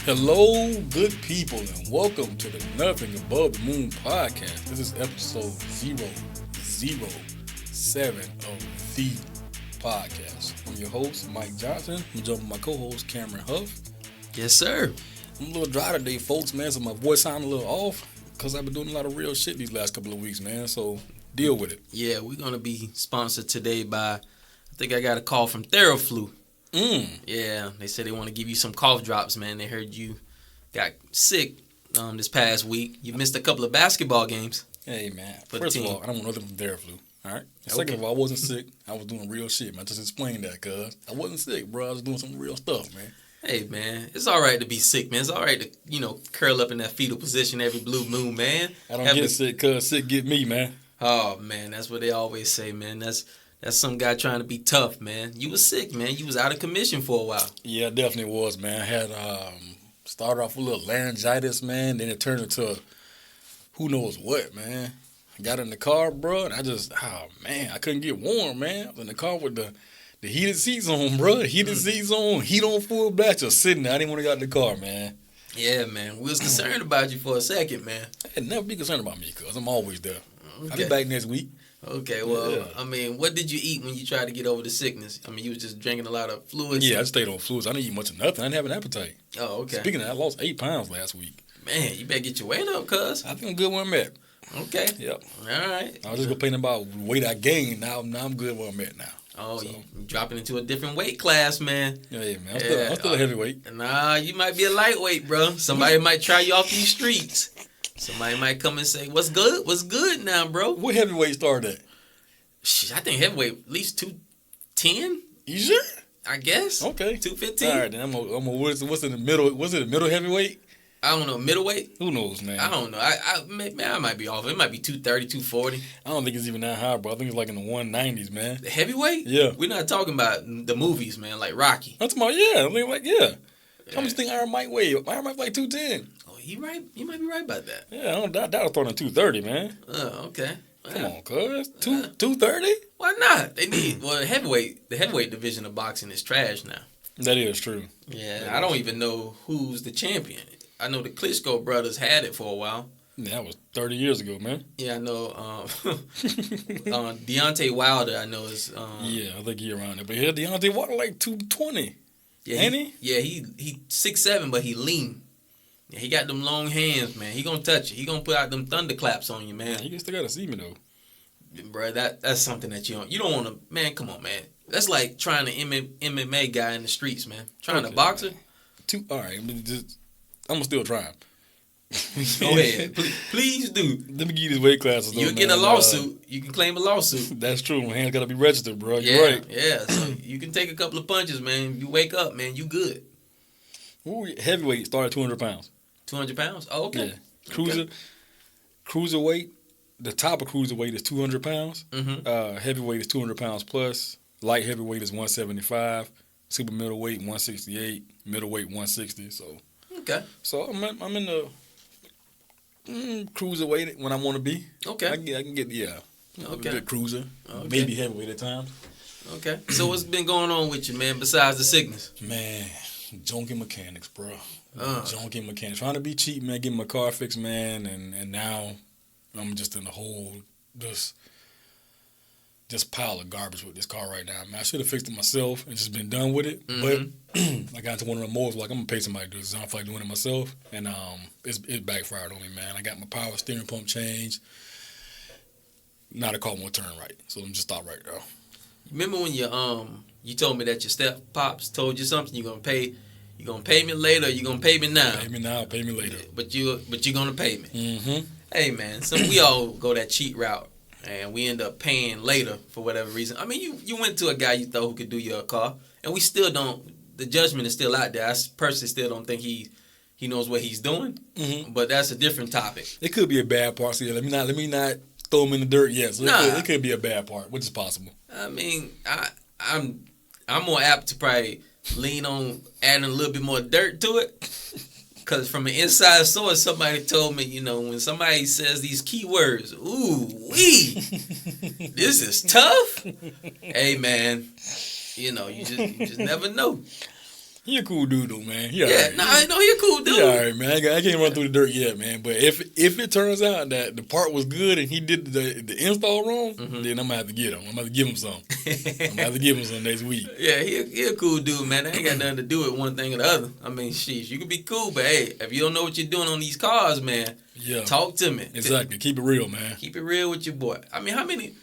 Hello, good people, and welcome to the Nothing Above the Moon podcast. This is episode 007 of the podcast. I'm your host, Mike Johnson. I'm joined with my co-host, Cameron Huff. Yes, sir. I'm a little dry today, folks, man, so my voice sounds a little off because I've been doing a lot of real shit these last couple of weeks, man, so deal with it. Yeah, we're going to be sponsored today by, I think I got a call from Theraflu. Yeah, they said they want to give you some cough drops, man. They heard you got sick this past week. You missed a couple of basketball games. Hey, man. First of all, I don't want nothing from Theraflu. All right. Second of all, I wasn't sick. I was doing real shit, man. Just explain that, cuz I wasn't sick, bro. I was doing some real stuff, man. Hey, man, it's all right to be sick, man. It's all right to, curl up in that fetal position every blue moon, man. I don't get sick, cuz sick get me, man. Oh, man, that's what they always say, man. That's some guy trying to be tough, man. You was sick, man. You was out of commission for a while. Yeah, it definitely was, man. I had started off with a little laryngitis, man. Then it turned into who knows what, man. I got in the car, bro, and I couldn't get warm, man. I was in the car with the heated seats on, bro. Heated seats on, heat on full blast, just sitting there. I didn't want to get out of the car, man. Yeah, man. We was concerned about you for a second, man. Hey, never be concerned about me, cuz I'm always there. Okay. I'll be back next week. Okay, well, yeah. I mean, what did you eat when you tried to get over the sickness? I mean, you was just drinking a lot of fluids? Yeah, I stayed on fluids. I didn't eat much of nothing. I didn't have an appetite. Oh, okay. Speaking of that, I lost 8 pounds last week. Man, you better get your weight up, cuz. I think I'm good where I'm at. Okay. Yep. All right. I was just complaining about weight I gained. Now I'm good where I'm at now. Oh, so. You dropping into a different weight class, man. Yeah, man. I'm still a heavyweight. Nah, you might be a lightweight, bro. Somebody might try you off these streets. Somebody might come and say, what's good? What's good now, bro? What heavyweight started at? I think heavyweight at least 210. You sure? I guess. Okay. 215. All right, then I'm what's in the middle? Was it a middle heavyweight? I don't know. Middleweight? Who knows, man? I don't know. I might be off. It might be 230, 240. I don't think it's even that high, bro. I think it's like in the 190s, man. The heavyweight? Yeah. We're not talking about the movies, man, like Rocky. I'm talking about, yeah. I mean, like, yeah. How much think Iron Mike weigh? Iron Mike like 210. Oh, he right. You might be right about that. Yeah, I don't doubt I was throwing 230, man. Oh, okay. Come on, cuz. 230? Why not? They need the heavyweight division of boxing is trash now. That is true. Yeah, I don't even know who's the champion. I know the Klitschko brothers had it for a while. Yeah, that was 30 years ago, man. Yeah, I know. Deontay Wilder, I know is. Yeah, I think he around there. But yeah, Deontay Wilder like 220. Yeah, ain't he? Yeah, he 6'7", but he lean. Yeah, he got them long hands, man. He gonna touch you. He gonna put out them thunderclaps on you, man. He still gotta see me though. Bro, that's something that you don't want to. Man, come on, man. That's like trying to MMA guy in the streets, man. Trying to boxer. All right, I'm still trying. Go ahead, please do. Let me give you these weight classes. You get a lawsuit. You can claim a lawsuit. That's true. My hands gotta be registered, bro. Yeah, You're right. Yeah, so you can take a couple of punches, man. You wake up, man. You good. Ooh, heavyweight started at 200 pounds. 200 pounds? Oh, okay. Yeah. Cruiserweight. The top of cruiserweight is 200 pounds. Mm-hmm. Heavyweight is 200 pounds plus. Light heavyweight is 175. Super middleweight 168. Middleweight 160. So. Okay. So I'm in the cruiserweight when I want to be. Okay. I can get Okay. A good cruiser. Okay. Maybe heavyweight at times. Okay. So what's been going on with you, man? Besides the sickness? Man, junkie mechanics, bro. Junkie mechanics. Trying to be cheap, man. Getting my car fixed, man. And now I'm just in a whole just pile of garbage with this car right now, man. I should have fixed it myself and just been done with it. Mm-hmm. But I got into one of the modes like I'm gonna pay somebody to do this. I don't feel like doing it myself, and it backfired on me, man. I got my power steering pump changed. Now the car won't turn right, so I'm just stop right there. Remember when you told me that your step pops told you something? You're gonna pay me later. Or you gonna pay me now? Pay me now. Pay me later. But you're gonna pay me. Mm-hmm. Hey, man. So we all go that cheat route. And we end up paying later for whatever reason. I mean, you went to a guy you thought who could do your car, and we still don't. The judgment is still out there. I personally still don't think he knows what he's doing. Mm-hmm. But that's a different topic. It could be a bad part. So let me not throw him in the dirt yet. So nah. it could be a bad part, which is possible. I mean, I'm more apt to probably lean on adding a little bit more dirt to it. Because from an inside source, somebody told me, when somebody says these keywords, ooh, wee, this is tough. Hey, man, you just never know. He a cool dude though, man. He Yeah, right. no, he a cool dude. He all right, man. I can't run through the dirt yet, man. But if it turns out that the part was good and he did the install wrong, then I'm gonna have to get him. I'm gonna have to give him some. I'm gonna have to give him some next week. Yeah, he a cool dude, man. That ain't got nothing to do with one thing or the other. I mean, sheesh, you can be cool, but hey, if you don't know what you're doing on these cars, man, talk to me. Exactly. Keep it real, man. Keep it real with your boy. I mean, how many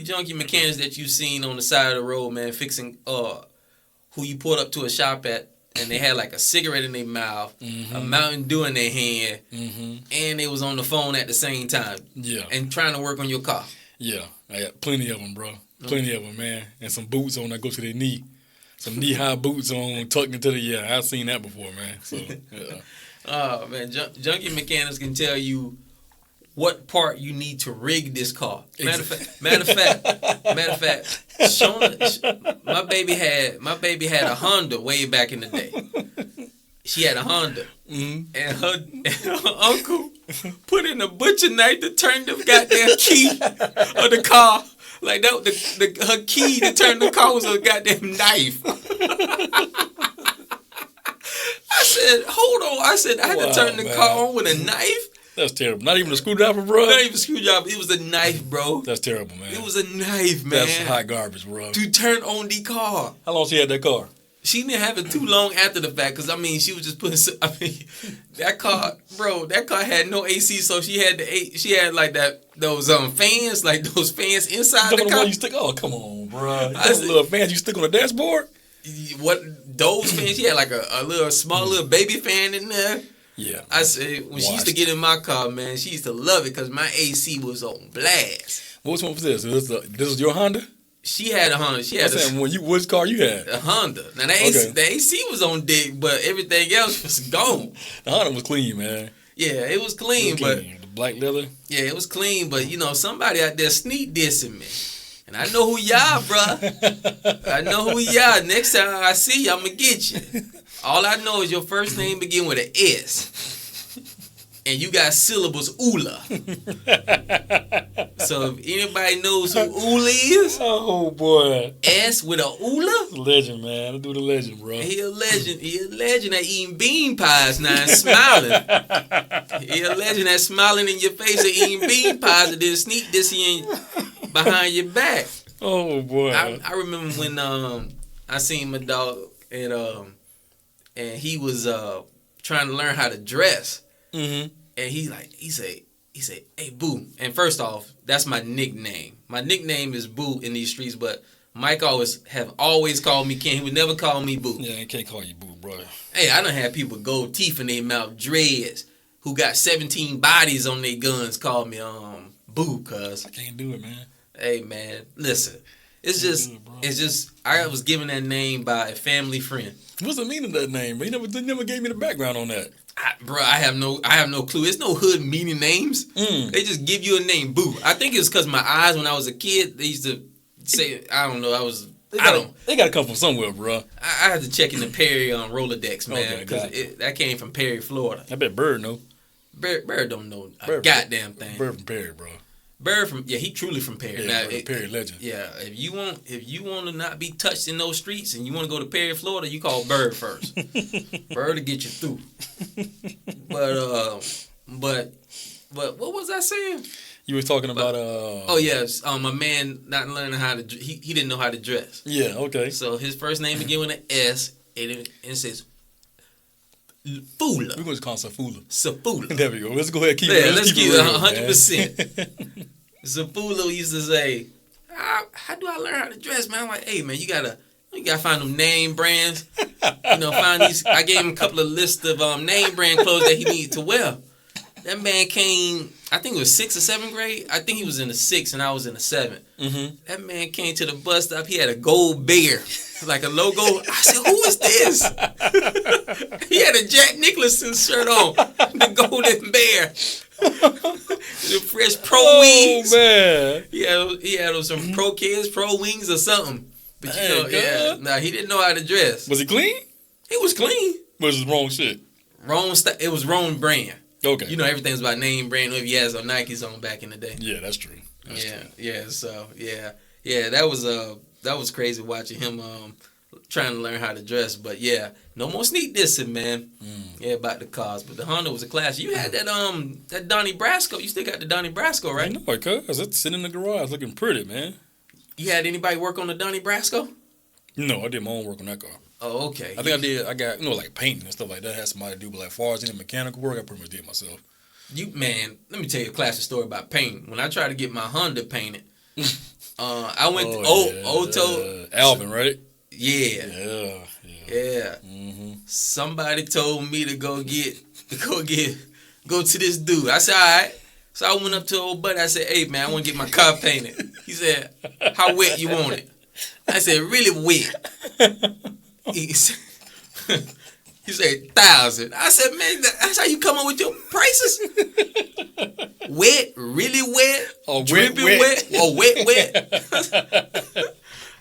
junkie mechanics that you've seen on the side of the road, man, fixing who you pulled up to a shop at and they had like a cigarette in their mouth, a Mountain Dew in their hand, and they was on the phone at the same time. Yeah. And trying to work on your car. Yeah. I got plenty of them, bro. Plenty of them, man. And some boots on that go to their knee. Some knee-high boots on, tucked into the, I've seen that before, man. So, yeah. Oh, man, junkie mechanics can tell you what part you need to rig this car. Matter of fact, Shona, my baby had a Honda way back in the day. She had a Honda, and her uncle put in a butcher knife to turn the goddamn key of the car. Like that, her key to turn the car was a goddamn knife. I said, hold on. I said, I had to turn the car on with a knife? That's terrible. Not even a screwdriver, bro? Not even a screwdriver. It was a knife, bro. That's terrible, man. It was a knife, man. That's hot garbage, bro. To turn on the car. How long she had that car? She didn't have it too long after the fact, because, I mean, she was just putting, that car had no AC, so she had like those fans, like those fans inside the car. You stick, oh, come on, bro. Those little fans you stick on the dashboard? What, those fans? She had like a little, small little baby fan in there. Yeah. I said, when she used to get in my car, man, she used to love it because my AC was on blast. Which one was this? This was your Honda? She had a Honda. She had which car you had? A Honda. Now, the AC was on dick, but everything else was gone. The Honda was clean, man. Yeah, it was clean, but... The black leather? Yeah, it was clean, but, somebody out there sneak dissing me. And I know who y'all, bruh. I know who y'all. Next time I see you, I'm going to get you. All I know is your first name begin with an S. And you got syllables Ula. So if anybody knows who Ula is. Oh, boy. S with a Ula. Legend, man. Let's do the legend, bro. He a legend. He a legend at eating bean pies now and smiling. He a legend at smiling in your face and eating bean pies and then sneak dissing behind your back. Oh, boy. I remember when I seen my dog and he was trying to learn how to dress. And he said, hey, Boo. And first off, that's my nickname. My nickname is Boo in these streets, but Mike have always called me Ken. He would never call me Boo. Yeah, I can't call you Boo, bro. Hey, I done had people with gold teeth in their mouth, dreads, who got 17 bodies on their guns call me Boo, cuz. I can't do it, man. Hey, man, listen. It's just I was given that name by a family friend. What's the meaning of that name? He never gave me the background on that. I have no clue. It's no hood meaning names. They just give you a name, Boo. I think it's because my eyes when I was a kid, they used to say, I don't know, they got to come from somewhere, bro. I had to check in the Perry on Rolodex, man, because that came from Perry, Florida. I bet Bird know. Bird don't know a goddamn thing. Bird from Perry, bro. Bird he truly from Perry. Yeah, now, Perry legend. Yeah, if you want to not be touched in those streets and you want to go to Perry, Florida, you call Bird first. Bird to get you through. But what was I saying? You were talking about a man not learning how to he didn't know how to dress. Yeah, okay. So his first name began with an S and it says Fula. We're going to call him Safula. Safula. There we go. Let's go ahead and keep it. Let's keep it 100%. Safula used to say, "How do I learn how to dress, man?" I'm like, "Hey, man, you gotta find them name brands. Find these." I gave him a couple of lists of name brand clothes that he needed to wear. That man came, I think it was 6th or 7th grade. I think he was in the 6th and I was in the 7th. That man came to the bus stop. He had a gold bear, like a logo. I said, "Who is this?" He had a Jack Nicholson shirt on, the golden bear, the fresh pro wings. Oh man, he had some pro kids, pro wings or something. But he didn't know how to dress. Was he clean? He was clean. Was it wrong shit? It was wrong brand. Okay. Everything's about name brand. If he has some Nikes on back in the day. Yeah, that's true. So that was crazy watching him trying to learn how to dress. But yeah, no more sneak dissing, man. Yeah, about the cars. But the Honda was a class. You had that Donnie Brasco. You still got the Donnie Brasco, right? I know, cuz it's sitting in the garage looking pretty, man. You had anybody work on the Donnie Brasco? No, I did my own work on that car. Oh, okay. I think I did. I got like painting and stuff like that. I had somebody to do, but like far as any mechanical work, I pretty much did myself. Man, let me tell you a classic story about painting. When I tried to get my Honda painted, I went to Alvin, right? Yeah. Mm-hmm. Somebody told me to go to this dude. I said, all right. So I went up to old buddy. I said, hey, man, I want to get my car painted. He said, how wet you want it? I said, really wet. He said, 1,000. I said, man, that's how you come up with your prices? Wet, really wet, or dripping wet, or wet.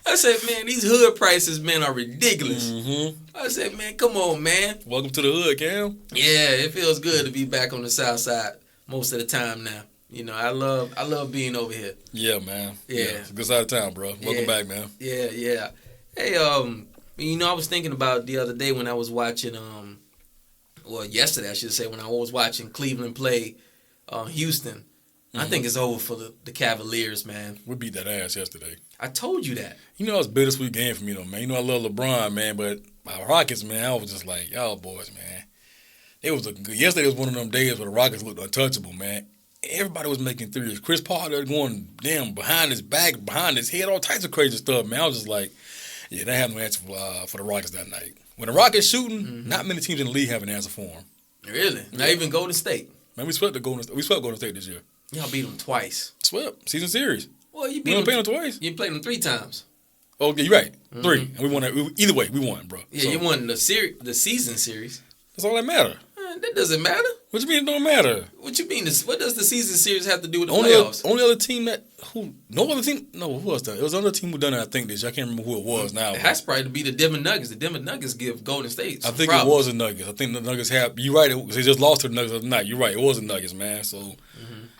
I said, man, these hood prices, man, are ridiculous. Mm-hmm. I said, man, come on, man. Welcome to the hood, Cam. Yeah, it feels good to be back on the south side most of the time now. You know, I love being over here. Yeah, man. Yeah. It's a good side of town, bro. Welcome back, man. Yeah. Hey, you know, I was thinking about the other day when I was watching, yesterday I should say, when I was watching Cleveland play Houston. I think it's over for the Cavaliers, man. We beat that ass yesterday. I told you that. You know, it's a bittersweet game for me, though, man. You know, I love LeBron, man, but my Rockets, man, I was just like, y'all boys, man. Yesterday was one of them days where the Rockets looked untouchable, man. Everybody was making threes. Chris Paul, they're going damn behind his back, behind his head, all types of crazy stuff, man. I was just like, yeah, they have no answer for the Rockets that night. When the Rockets shooting, not many teams in the league have an answer for them. Really? Not even Golden State? Man, we swept Golden State this year. Y'all beat them twice. Swept. Season series. Well, you beat them twice. You played them 3 times. Oh, you're right. 3. And we won. Either way, we won, bro. Yeah, so, you won the season series. That's all that matter. That doesn't matter. What you mean it don't matter? What you mean? What does the season series have to do with the playoffs? Only other team who was that? It was another team who done it, I think, this year. I can't remember who it was now. It has probably to be the Denver Nuggets. The Denver Nuggets give Golden State some I think problems. It was the Nuggets. I think the Nuggets have. You're right. They just lost to the Nuggets the other night. You're right. It was the Nuggets, man. So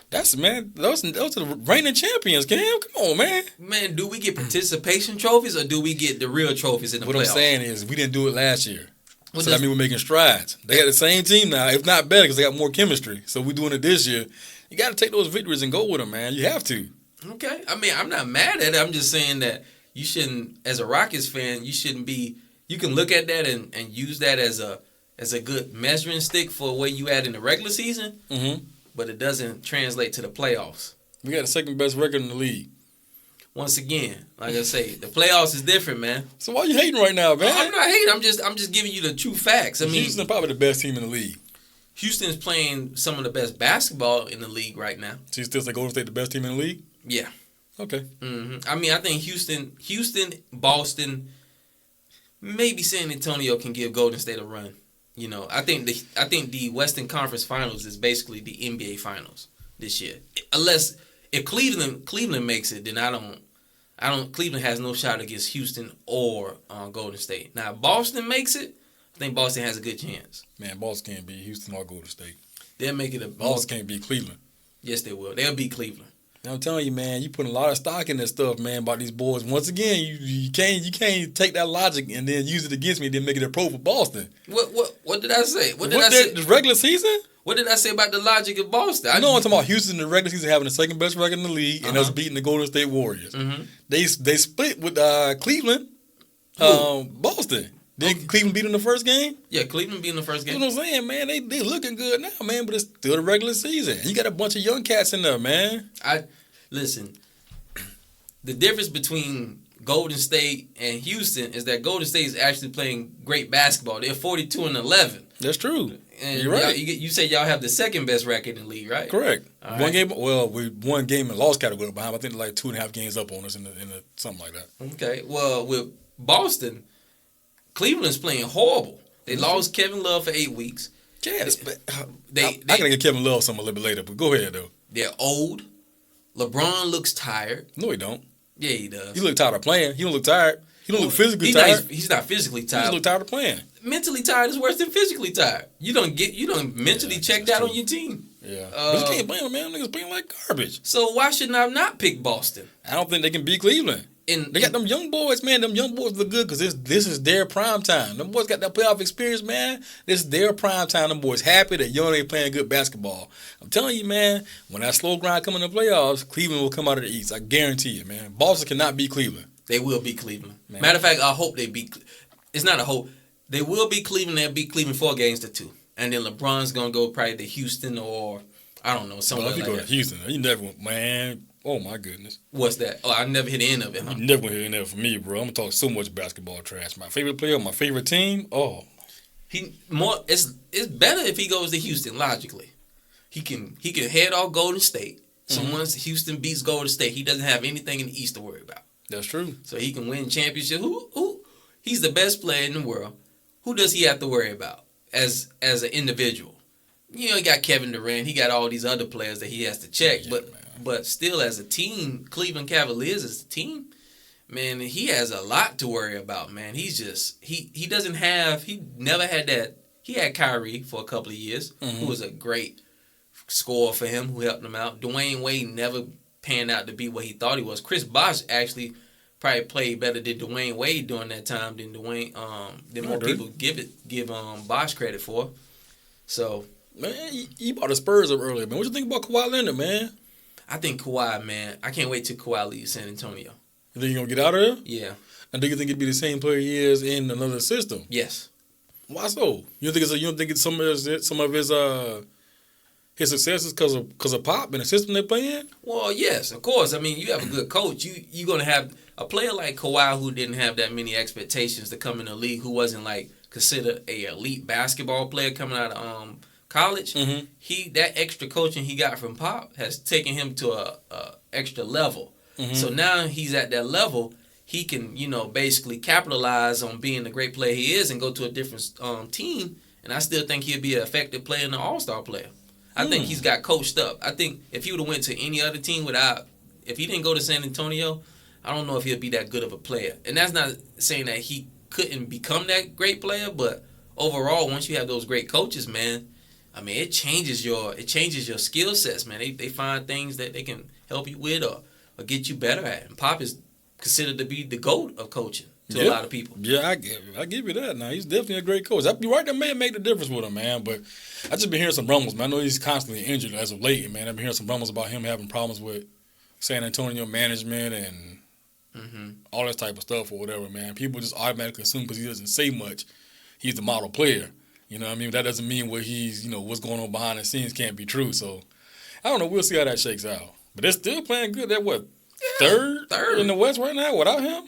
those are the reigning champions, Cam. Come on, man. Man, do we get participation trophies or do we get the real trophies in the playoffs? What I'm saying is we didn't do it last year. So that means we're making strides. They got the same team now, if not better, because they got more chemistry. So we're doing it this year. You got to take those victories and go with them, man. You have to. Okay. I mean, I'm not mad at it. I'm just saying that you shouldn't, as a Rockets fan, you shouldn't be. You can look at that and use that as a good measuring stick for where you at in the regular season, but it doesn't translate to the playoffs. We got the second best record in the league. Once again, like I say, the playoffs is different, man. So why you hating right now, man? I'm not hating. I'm just giving you the true facts. I mean, Houston's probably the best team in the league. Houston's playing some of the best basketball in the league right now. So you still say Golden State the best team in the league? Yeah. Okay. I mean, I think Houston, Boston, maybe San Antonio can give Golden State a run. You know, I think the Western Conference Finals is basically the NBA Finals this year. Unless if Cleveland makes it, then I don't. Cleveland has no shot against Houston or Golden State. Now, if Boston makes it, I think Boston has a good chance. Man, Boston can't beat Houston or Golden State. They'll make it Boston can't beat Cleveland. Yes, they will. They'll beat Cleveland. I'm telling you, man, you put a lot of stock in that stuff, man, about these boys. Once again, you can't take that logic and then use it against me and then make it a pro for Boston. What did I say? What did I say? The regular season? What did I say about the logic of Boston? I'm talking about Houston in the regular season having the second best record in the league and us beating the Golden State Warriors. They split with Cleveland, Boston. Did Cleveland beat in the first game? Yeah, Cleveland beat in the first game. That's what I'm saying, man. They looking good now, man, but it's still the regular season. You got a bunch of young cats in there, man. Listen, the difference between Golden State and Houston is that Golden State is actually playing great basketball. They're 42-11. That's true. And you're right. You say y'all have the second best record in the league, right? Correct. All one game. Well, we one game and lost category behind. I think like 2.5 games up on us in the something like that. Okay. Well, with Boston, Cleveland's playing horrible. They lost Kevin Love for 8 weeks. Yeah, I can get Kevin Love some a little bit later, but go ahead though. They're old. LeBron looks tired. No, he don't. Yeah, he does. He look tired of playing. He don't look tired. He don't look physically tired. He's not physically tired. He just look tired of playing. Mentally tired is worse than physically tired. You don't mentally checked out on your team. Yeah. But you can't blame them, man. Niggas playing like garbage. So why shouldn't I not pick Boston? I don't think they can beat Cleveland. They got them young boys, man. Them young boys look good because this is their prime time. Them boys got that playoff experience, man. This is their prime time. Them boys happy that young ain't playing good basketball. I'm telling you, man, when that slow grind come in the playoffs, Cleveland will come out of the East. I guarantee you, man. Boston cannot beat Cleveland. They will beat Cleveland. Man. Matter of fact, I hope they beat. It's not a hope. They will beat Cleveland. They'll beat Cleveland 4-2, and then LeBron's gonna go probably to Houston or I don't know somewhere if you like go that. to Houston, you never, man. Oh my goodness. What's that? Oh, I never hit the end of it. Huh? You never gonna hear that from me, bro. I'm gonna talk so much basketball trash. My favorite player, my favorite team. Oh, It's better if he goes to Houston. Logically, he can head off Golden State. So once Houston beats Golden State, he doesn't have anything in the East to worry about. that's true. So he can win championship. Who? He's the best player in the world. Who does he have to worry about as an individual? You know, he got Kevin Durant. He got all these other players that he has to check. Yeah, but still, as a team, Cleveland Cavaliers as a team, man, he has a lot to worry about, man. He's just he doesn't have he never had that. He had Kyrie for a couple of years, who was a great scorer for him, who helped him out. Dwayne Wade never panned out to be what he thought he was. Chris Bosh actually probably played better than Dwayne Wade during that time than more people give Bosh credit for. So, man, you brought the Spurs up earlier, man. What you think about Kawhi Leonard, man? I think Kawhi, man, I can't wait till Kawhi leaves San Antonio. You think he's gonna get out of there? Yeah. And do you think he'd be the same player he is in another system? Yes. Why so? You don't think it's some of his successes because of Pop and the system they play in? Well, yes, of course. I mean, you have a good coach. You're gonna have a player like Kawhi who didn't have that many expectations to come in the league, who wasn't like considered a elite basketball player coming out of college. That extra coaching he got from Pop has taken him to a extra level. So now he's at that level. He can, basically capitalize on being the great player he is and go to a different team. And I still think he'll be an effective player and an all-star player. I think he's got coached up. I think if he would have went to any other team if he didn't go to San Antonio, I don't know if he'll be that good of a player. And that's not saying that he couldn't become that great player, but overall, once you have those great coaches, man, I mean, it changes your skill sets, man. They find things that they can help you with or get you better at. And Pop is considered to be the GOAT of coaching to a lot of people. Yeah, I give you that. Now he's definitely a great coach. I'd be right, that may make the difference with him, man. But I just been hearing some rumbles, man. I know he's constantly injured as of late, man. I've been hearing some rumbles about him having problems with San Antonio management and all that type of stuff or whatever, man. People just automatically assume because he doesn't say much, he's the model player. You know what I mean? That doesn't mean what he's, what's going on behind the scenes can't be true. So I don't know. We'll see how that shakes out. But they're still playing good. They're what? Third in the West right now without him?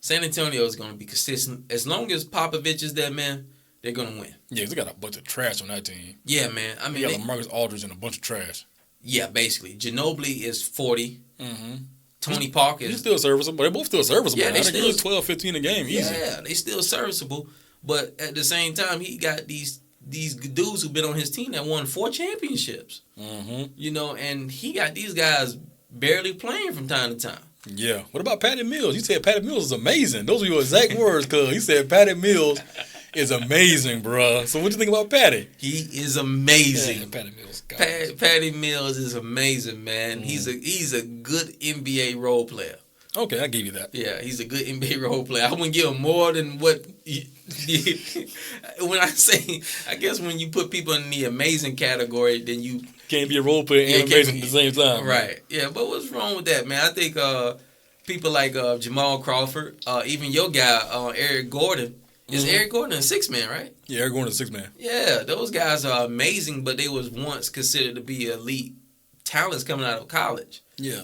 San Antonio is going to be consistent. As long as Popovich is there, man, they're going to win. Yeah, they got a bunch of trash on that team. Yeah, man. I mean, they got LaMarcus Aldridge and a bunch of trash. Yeah, basically. Ginobili is 40. Tony Parker is... He's still serviceable. They're both still serviceable. Yeah, they still... 12, 15 a game. Easy. Yeah, they still serviceable. But at the same time, he got these dudes who've been on his team that won 4 championships. And he got these guys barely playing from time to time. Yeah. What about Patty Mills? You said Patty Mills is amazing. Those were your exact words, cuz. You said Patty Mills is amazing, bruh. So what you think about Patty? He is amazing. Yeah, Patty Mills. Patty Mills is amazing, man. He's a good NBA role player. Okay, I give you that. Yeah, he's a good NBA role player. I wouldn't give him more than what... when I say... I guess when you put people in the amazing category, then you... Can't be a role player and amazing at the same time. Right. Man. Yeah, but what's wrong with that, man? I think people like Jamal Crawford, even your guy, Eric Gordon. Is Eric Gordon a 6-man, right? Yeah, Eric Gordon is a 6-man. Yeah, those guys are amazing, but they was once considered to be elite talents coming out of college. Yeah.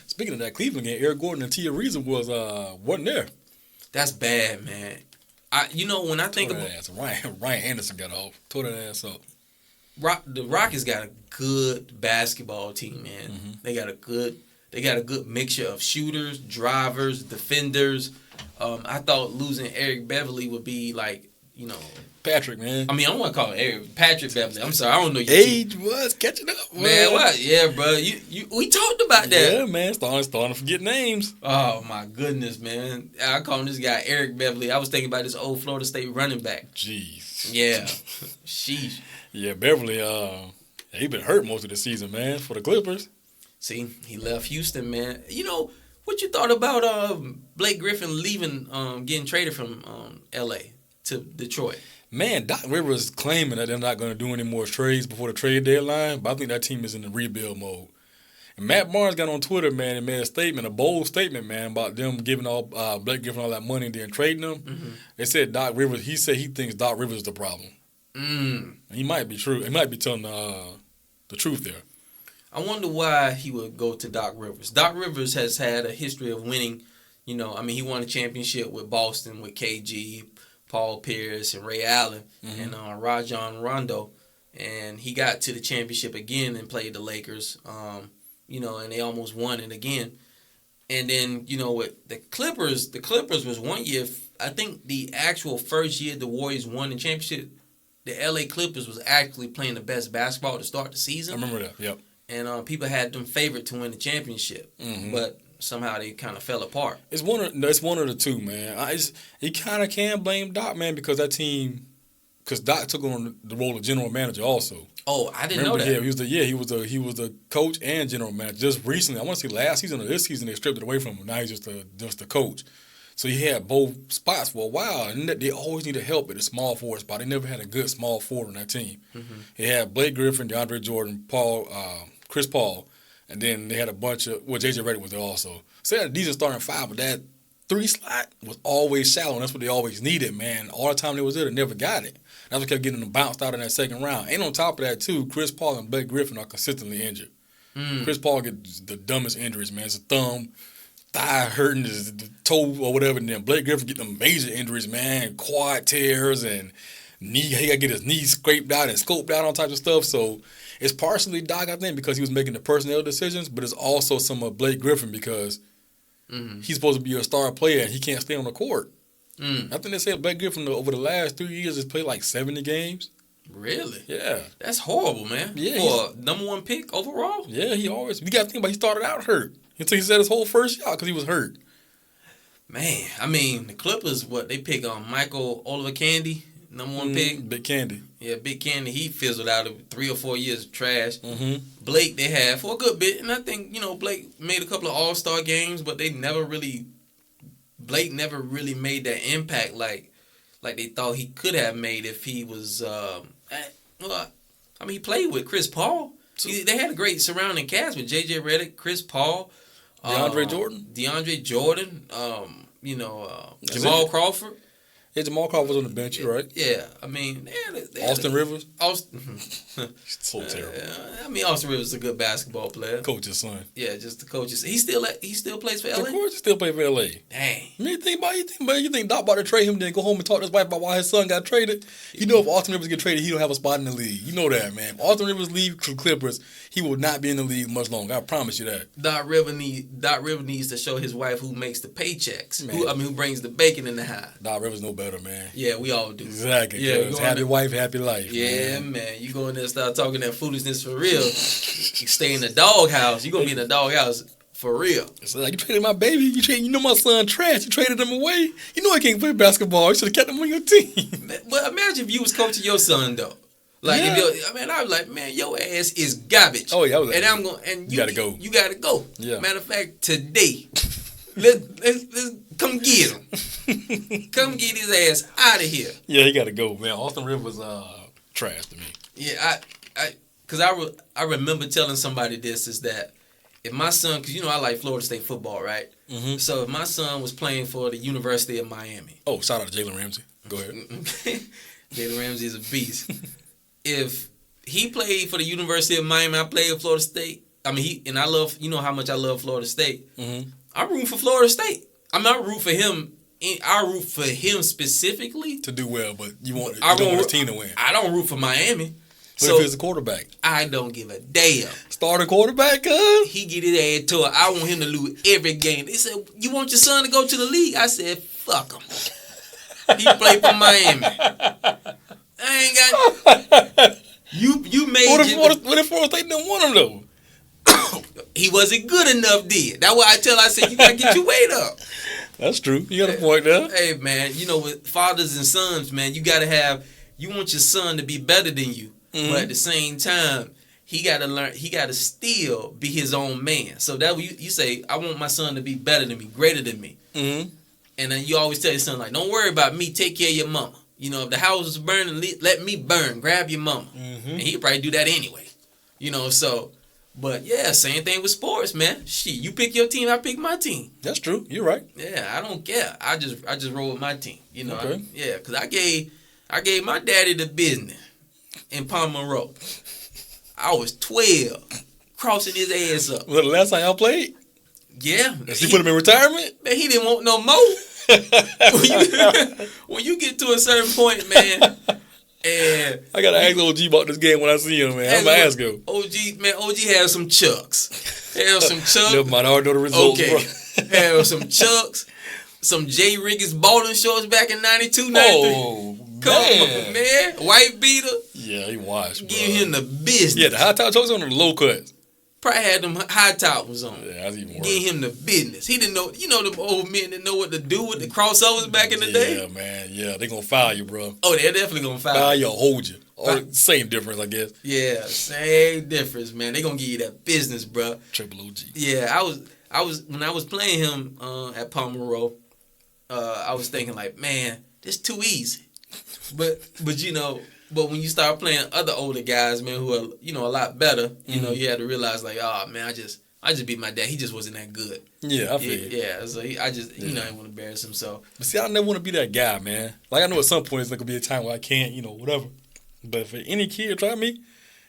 Speaking of that Cleveland game, Eric Gordon and Tia Reason wasn't there. That's bad, man. When I think about ass. Ryan Anderson got off. Tore that ass up. The Rockets got a good basketball team, man. They got a good mixture of shooters, drivers, defenders. I thought losing Eric Beverly would be like, Patrick, man. I mean, I want to call him Patrick Beverly. I'm sorry, I don't know your age was catching up, man. What? Yeah, bro. We talked about that. Yeah, man. Starting to forget names. Oh my goodness, man. I call this guy Eric Beverly. I was thinking about this old Florida State running back. Jeez. Yeah. Sheesh. Yeah, Beverly. He been hurt most of the season, man, for the Clippers. See, he left Houston, man. What you thought about Blake Griffin leaving, getting traded from L.A. to Detroit? Man, Doc Rivers claiming that they're not going to do any more trades before the trade deadline, but I think that team is in the rebuild mode. And Matt Barnes got on Twitter, man, and made a bold statement, man, about them giving Blake Griffin all that money and then trading them. Mm-hmm. They said he said he thinks Doc Rivers is the problem. And he might be true. He might be telling the truth there. I wonder why he would go to Doc Rivers. Doc Rivers has had a history of winning. He won a championship with Boston with KG, Paul Pierce, and Ray Allen, and Rajon Rondo. And he got to the championship again and played the Lakers, and they almost won it again. And then, with the Clippers was one year, I think the actual first year the Warriors won the championship, the LA Clippers was actually playing the best basketball to start the season. I remember that, yep. And people had them favored to win the championship, but somehow they kind of fell apart. It's one of the two, man. You kind of can blame Doc, man, because that team, because Doc took on the role of general manager also. Oh, I didn't know that. Yeah, he was the coach and general manager. Just recently, I want to say last season or this season, they stripped it away from him. Now he's just the coach. So he had both spots for a while, and they always needed help at the small forward spot. They never had a good small forward on that team. He had Blake Griffin, DeAndre Jordan, Chris Paul, and then they had a bunch of, J.J. Redick was there also. So they had a decent starting five, but that 3 slot was always shallow, and that's what they always needed, man. All the time they was there, they never got it. That's what kept getting them bounced out in that second round. And on top of that, too, Chris Paul and Blake Griffin are consistently injured. Chris Paul gets the dumbest injuries, man. It's a thumb, thigh hurting, the toe or whatever, and then Blake Griffin getting major injuries, man, quad tears and he got to get his knee scraped out and scoped out, all types of stuff. So it's partially Doc, I think, because he was making the personnel decisions, but it's also some of Blake Griffin because he's supposed to be a star player and he can't stay on the court. I think they said Blake Griffin over the last 3 years has played like 70 games. Really? Yeah. That's horrible, man. Yeah. For a number 1 pick overall? Yeah, we got to think about he started out hurt until he said his whole first shot because he was hurt. Man, I mean, the Clippers, they pick on Michael Oliver Candy, number 1 pick. Big Candy. Yeah, Big Candy. He fizzled out of 3 or 4 years of trash. Blake, they had for a good bit, and I think Blake made a couple of All-Star games, but Blake never really made that impact like they thought he could have made if he was. He played with Chris Paul. They had a great surrounding cast with J.J. Redick, Chris Paul, DeAndre Jordan, Jamal Crawford. Yeah, Jamal Crawford was on the bench, right? Yeah, I mean, Austin Rivers. So terrible. Austin Rivers is a good basketball player. Coach's son. Yeah, just the coach's. He still plays for LA. Of course, he still plays for LA. Dang. You think Doc about to trade him, then go home and talk to his wife about why his son got traded? If Austin Rivers get traded, he don't have a spot in the league. You know that, man. If Austin Rivers leave the Clippers, he will not be in the league much longer. I promise you that. Doc Rivers needs to show his wife who makes the paychecks. Who brings the bacon in the house. Doc Rivers know better, man. Yeah, we all do. Exactly. Yeah, happy wife, happy life. Yeah, man. You go in there and start talking that foolishness for real. You stay in the doghouse. You gonna be in the doghouse for real. It's like, you traded my baby. My son trash. You traded him away. He can't play basketball. You should have kept him on your team. But imagine if you was coaching your son though. Like I was like, man, your ass is garbage. Oh yeah, you gotta go. You gotta go. Yeah. Matter of fact, today, let's come get him. Come get his ass out of here. Yeah, he gotta go, man. Austin Rivers trash to me. Yeah, I remember telling somebody this is that if my son, because I like Florida State football, right? So if my son was playing for the University of Miami. Oh, shout out to Jalen Ramsey. Go ahead. Jalen Ramsey is a beast. If he played for the University of Miami, I played at Florida State. I love, how much I love Florida State. I'm rooting for Florida State. I'm not rooting for him. I root for him specifically to do well, but you want his team to win. I don't root for Miami. What if he's a quarterback? I don't give a damn. Starting quarterback, cuz? He get his ass to it. I want him to lose every game. They said, you want your son to go to the league? I said, fuck him. He played for Miami. I ain't got... You made... What if Florida State didn't want him, though? He wasn't good enough then. That's why I said, you got to get your weight up. That's true. You got a point there. Hey, man, with fathers and sons, man, you got to have... You want your son to be better than you. But at the same time, he got to learn. He got to still be his own man. So that you say, I want my son to be better than me, greater than me. Mm-hmm. And then you always tell your son, like, don't worry about me. Take care of your mama. You know, if the house is burning, let me burn. Grab your mama. Mm-hmm. And he'd probably do that anyway. You know, so. But yeah, same thing with sports, man. Shit, you pick your team, I pick my team. That's true. You're right. Yeah, I don't care. I just roll with my team. You know. Okay. Because I gave my daddy the business in Pomeroy. I was 12, crossing his ass up. Was that the last time y'all played? Yeah. He put him in retirement? Man, he didn't want no more. when you get to a certain point, man. And I gotta ask OG about this game when I see him, man. I'm gonna ask him. OG has some chucks. Never mind, I already know the results, okay. Have some chucks, some J. Riggins bowling shorts back in 92, 93. Oh, come on, man. White beater. Yeah, he washed, bro. Give him the business. Yeah, the high top chokes on the low cuts. Probably had them high top ones on. Yeah, that's even worse. Give him the business. He didn't know. You know them old men that know what to do with the crossovers back in the day? Yeah, man. Yeah, they gonna foul you, bro. Oh, they're definitely gonna foul you. Foul you or hold you. Or same difference, I guess. Yeah, same difference, man. They gonna give you that business, bro. Triple OG. Yeah, I was when I was playing him at Pomeroy, I was thinking like, man, this too easy. But you know, but when you start playing other older guys, man, who are, you know, a lot better, you know, you had to realize like, oh man, I just beat my dad. He just wasn't that good. Yeah, I feel yeah. So you know, I didn't want to embarrass him. So, but see, I never want to be that guy, man. Like I know at some point it's not gonna be a time where I can't, you know, whatever. But for any kid try me,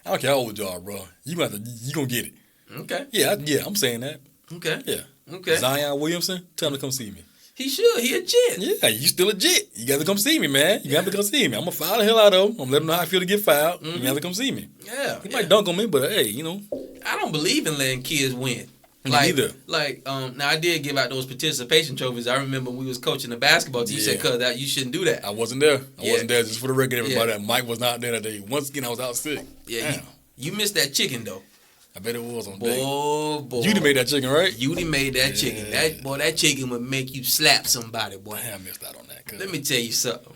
I don't care how old you are, bro. You gonna get it. Okay. Yeah, I'm saying that. Okay. Yeah. Okay. Zion Williamson, tell him to come see me. He should. He a jit. Yeah, you still a jit. You got to come see me, man. You got to come see me. I'm going to foul the hell out of him. I'm going to let him know how I feel to get fouled. You got to come see me. Yeah. He might dunk on me, but hey, you know. I don't believe in letting kids win. Me neither. Now I did give out those participation trophies. I remember when we was coaching the basketball team. You said, "Cuz that you shouldn't do that." I wasn't there. I wasn't there. Just for the record, everybody. Mike was not there that day. Once again, I was out sick. Yeah. You missed that chicken though. I bet it was on day. Boy. You made that chicken, right? You made that chicken. That chicken would make you slap somebody, boy. I missed out on that. Cause... Let me tell you something.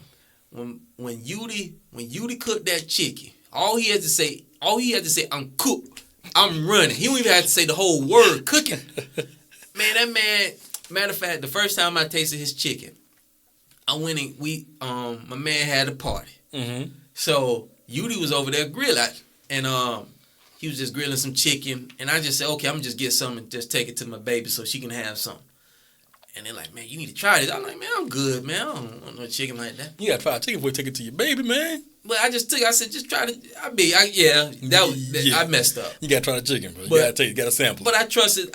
When Yudi cooked that chicken, all he had to say, I'm cooked. I'm running. He don't even have to say the whole word, cooking. Man, matter of fact, the first time I tasted his chicken, I went and my man had a party. Mm-hmm. So Yudi was over there grilling, and he was just grilling some chicken, and I just said, okay, I'm gonna just get some and just take it to my baby so she can have some. And they're like, man, you need to try this. I'm like, man, I'm good, man. I don't want no chicken like that. You gotta try chicken before you take it to your baby, man. But I said, just try it. I messed up. You gotta try the chicken, bro. You gotta sample. But I trusted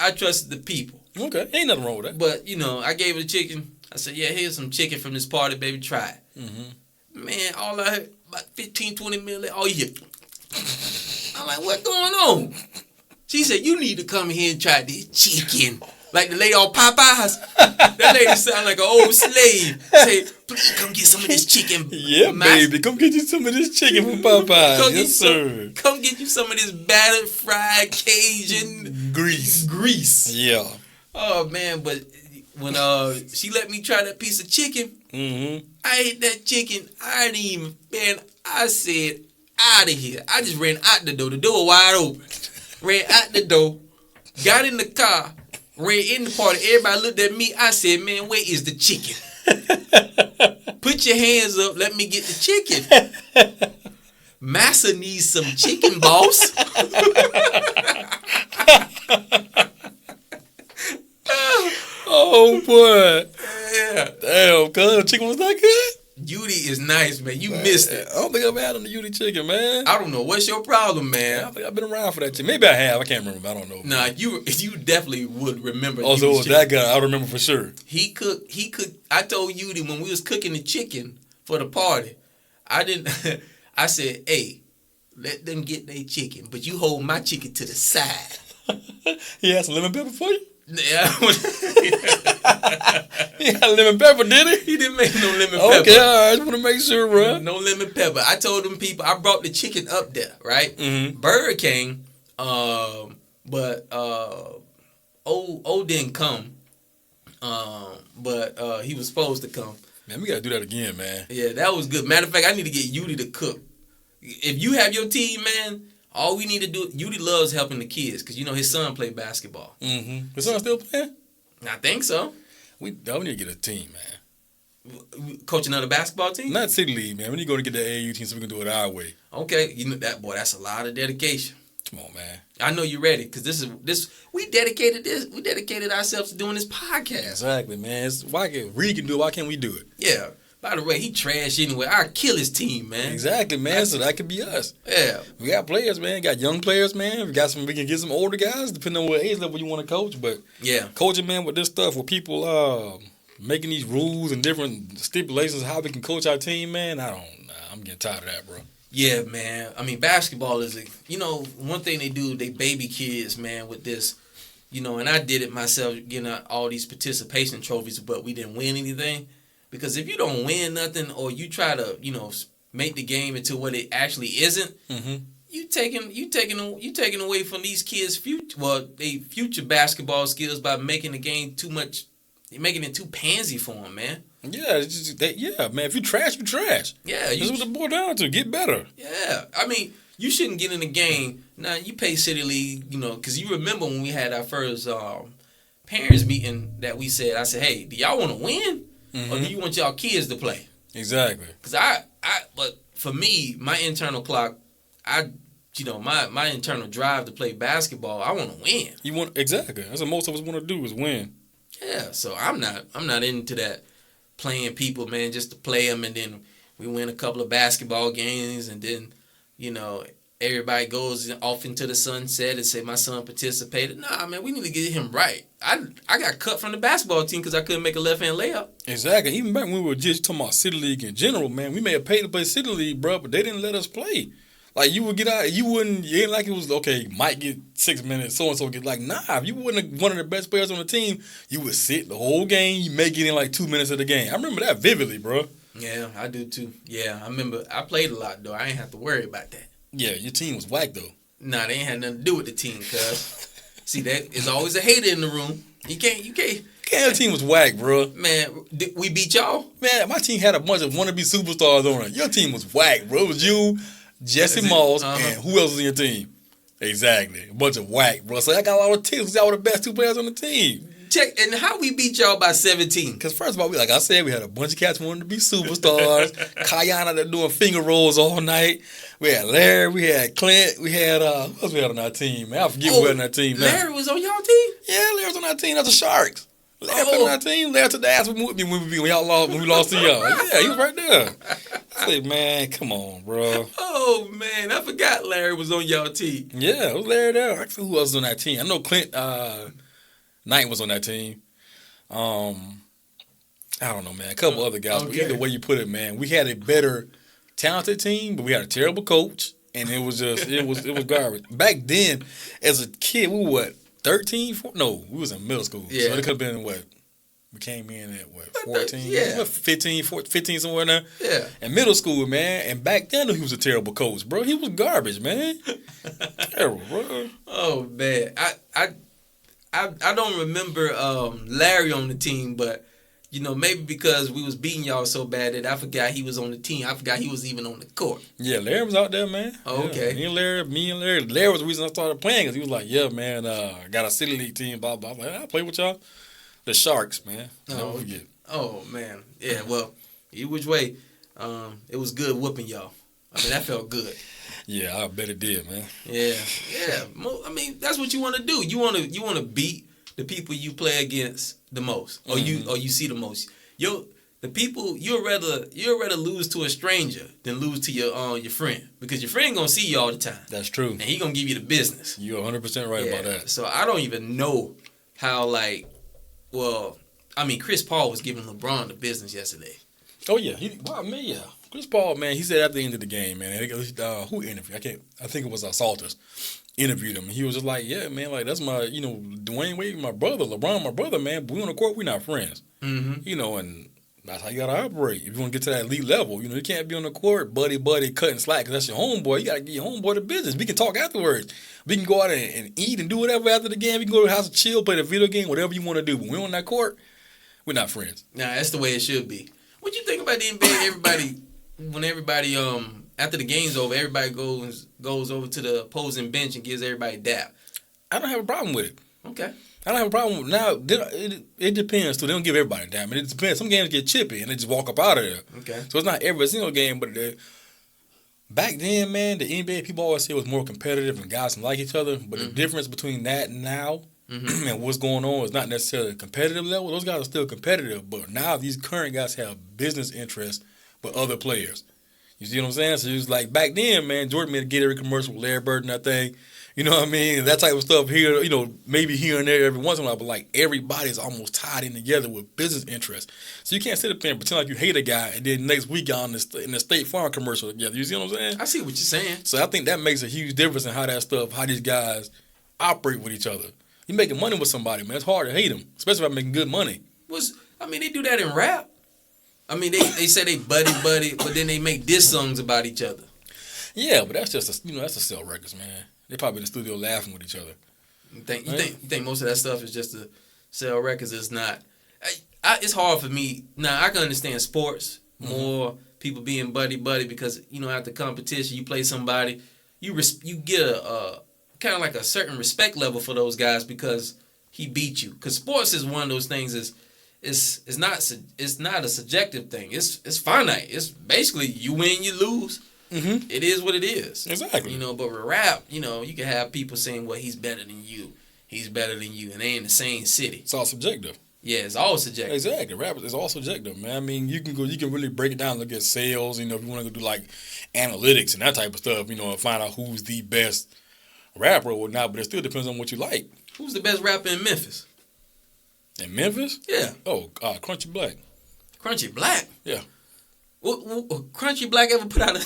the people. Okay, ain't nothing wrong with that. But you know, I gave it the chicken. I said, yeah, here's some chicken from this party, baby. Try it. Mm-hmm. Man, all I heard about 15, 20 minutes. Oh yeah. I'm like, what's going on? She said, you need to come here and try this chicken. Like the lady on Popeyes. That lady sound like an old slave. Say, please come get some of this chicken. Yeah, baby. Come get you some of this chicken from Popeyes. Yes, sir. Come get you some of this battered, fried Cajun grease. Yeah. Oh, man. But when she let me try that piece of chicken, I ate that chicken. I didn't even, man, I said, out of here. I just ran out the door. The door wide open. Ran out the door. Got in the car. Ran in the party. Everybody looked at me. I said, man, where is the chicken? Put your hands up. Let me get the chicken. Massa needs some chicken, boss. Oh, boy. Yeah. Damn, cuz the chicken was that good? Yudi is nice, man. You missed it. I don't think I've had on the Yudi chicken, man. I don't know. What's your problem, man? I don't think I've been around for that chicken. Maybe I have. I can't remember. I don't know. Nah, you definitely would remember. Oh, so it was that guy. I remember for sure. He cooked. I told Yudi when we was cooking the chicken for the party, I said, hey, let them get their chicken, but you hold my chicken to the side. He had some lemon pepper for you? Yeah. He had lemon pepper, did he? He didn't make no lemon pepper. Okay, all right. I just want to make sure, bro. No lemon pepper. I told them people, I brought the chicken up there, right? Mm-hmm. Burger King, but O didn't come, but he was supposed to come. Man, we got to do that again, man. Yeah, that was good. Matter of fact, I need to get Yudi to cook. If you have your team, man, All we need to do, Udi loves helping the kids because, his son played basketball. Mm-hmm. His son still playing? I think so. We need to get a team, man. Coaching another basketball team? Not City League, man. We need to go to get the AAU team so we can do it our way. Okay. That's a lot of dedication. Come on, man. I know you're ready because we dedicated ourselves to doing this podcast. Exactly, man. Reed can do it. Why can't we do it? Yeah. By the way, he trash anyway. I kill his team, man. Exactly, man. So that could be us. Yeah. We got players, man. Got young players, man. We can get some older guys, depending on what age level you want to coach. But yeah, coaching, man, with this stuff, with people making these rules and different stipulations how we can coach our team, man, I'm getting tired of that, bro. Yeah, man. I mean, basketball is, one thing they do, they baby kids, man, with this, and I did it myself, getting all these participation trophies, but we didn't win anything. Because if you don't win nothing or you try to, make the game into what it actually isn't, mm-hmm. you taking away from these kids' future basketball skills by making the game making it too pansy for them, man. Yeah, man. If you trash, you trash. Yeah, that's what it boils down to. Get better. Yeah, I mean, you shouldn't get in the game. Now you pay City League, because you remember when we had our first parents meeting that I said, hey, do y'all want to win? Mm-hmm. Or do you want y'all kids to play? Exactly. Because but for me, my internal clock, my internal drive to play basketball, I want to win. Exactly. That's what most of us want to do is win. Yeah. So I'm not into that playing people, man, just to play them, and then we win a couple of basketball games, and then everybody goes off into the sunset and say my son participated. Nah, man, we need to get him right. I got cut from the basketball team because I couldn't make a left-hand layup. Exactly. Even back when we were just talking about City League in general, man, we may have paid to play City League, bro, but they didn't let us play. Like, you would get out, it ain't like it was, okay, Mike get 6 minutes, so-and-so get, like, nah, if you wasn't one of the best players on the team, you would sit the whole game, you may get in like 2 minutes of the game. I remember that vividly, bro. Yeah, I do too. Yeah, I remember, I played a lot, though. I ain't have to worry about that. Yeah, your team was whack, though. Nah, they ain't had nothing to do with the team, cuz. See, there's always a hater in the room. You can't. The team was whack, bro. Man, we beat y'all? Man, my team had a bunch of wannabe superstars on it. Your team was whack, bro. It was you, Jesse Moss, and who else was in your team? Exactly. A bunch of whack, bro. So I got a lot of tips. Y'all were the best two players on the team. Check, and how we beat y'all by 17? Because first of all, like I said, we had a bunch of cats who wanted to be superstars. Kayana that doing finger rolls all night. We had Larry, we had Clint, we had, who else we had on our team, man? I forget who had on our team now. Larry was on y'all team? Yeah, Larry was on our team. That's the Sharks. Larry was on our team. Larry took the ass with me when we lost to y'all. Yeah, he was right there. I say, man, come on, bro. Oh, man, I forgot Larry was on y'all team. Yeah, it was Larry there. I forget who else was on that team. I know Clint Knight was on that team. I don't know, man. A couple other guys. Okay. But either way you put it, man, we had a better talented team, but we had a terrible coach, and it was garbage. Back then, as a kid, we were what, 13? No, we was in middle school. Yeah. So it could have been what? We came in at what, 14? Yeah. 15 somewhere in there. Yeah. In middle school, man. And back then, he was a terrible coach, bro. He was garbage, man. Terrible, bro. Oh, man. I don't remember Larry on the team, but maybe because we was beating y'all so bad that I forgot he was on the team. I forgot he was even on the court. Yeah, Larry was out there, man. Oh, okay. Me and Larry. Larry was the reason I started playing because he was like, yeah, man, I got a City League team, blah, blah, blah. I play with y'all. The Sharks, man. Don't forget. Oh, man. Yeah, well, either which way, it was good whooping y'all. I mean, that felt good. Yeah, I bet it did, man. Yeah. I mean, that's what you want to do. You want to beat the people you play against the most, or you see the most. The people you'd rather lose to a stranger than lose to your friend, because your friend gonna see you all the time. That's true, and he gonna give you the business. You're 100% right about that. So I don't even know how Chris Paul was giving LeBron the business yesterday. Oh yeah, Chris Paul, man, he said at the end of the game, man, who interviewed? I think it was Salters interviewed him, and he was just like, yeah, man, like that's my, Dwayne Wade, my brother, LeBron, my brother, man, but we on the court, we not friends. Mm-hmm. And that's how you gotta operate. If you want to get to that elite level, you can't be on the court, buddy, cutting slack, because that's your homeboy. You gotta give your homeboy the business. We can talk afterwards. We can go out and eat and do whatever after the game. We can go to the house and chill, play the video game, whatever you want to do. But when we're on that court, we're not friends. Nah, that's the way it should be. What you think about the NBA? Everybody after the game's over, everybody goes over to the opposing bench and gives everybody a dap. I don't have a problem with it. Okay. I don't have a problem with now. It depends too. They don't give everybody a dap. It depends. Some games get chippy and they just walk up out of there. Okay. So it's not every single game, but back then, man, the NBA people always say it was more competitive and guys like each other. But the difference between that and now and what's going on is not necessarily a competitive level. Those guys are still competitive, but now these current guys have business interests with other players. You see what I'm saying? So it was like back then, man, Jordan made a Gatorade commercial with Larry Bird and that thing. You know what I mean? That type of stuff here, maybe here and there every once in a while, but like everybody's almost tied in together with business interests. So you can't sit up there and pretend like you hate a guy and then next week y'all in the State Farm commercial together. You see what I'm saying? I see what you're saying. So I think that makes a huge difference in how these guys operate with each other. You making money with somebody, man. It's hard to hate them, especially if I'm making good money. They do that in rap. I mean, they say they buddy, but then they make diss songs about each other. Yeah, but that's just that's to sell records, man. They probably in the studio laughing with each other. You think most of that stuff is just to sell records? It's not. It's hard for me. Now, I can understand sports, more people being buddy because, after competition, you play somebody, you get a kind of like a certain respect level for those guys because he beat you. Because sports is one of those things it's not a subjective thing. It's finite. It's basically you win, you lose. Mm-hmm. It is what it is. Exactly. But with rap, you can have people saying, well, he's better than you. He's better than you. And they in the same city. It's all subjective. Yeah, it's all subjective. Exactly. Rap is all subjective, man. I mean, you can really break it down and look at sales, if you want to do like analytics and that type of stuff, and find out who's the best rapper or whatnot, but it still depends on what you like. Who's the best rapper in Memphis? In Memphis? Yeah. Oh, Crunchy Black. Crunchy Black? Yeah. What Crunchy Black ever put out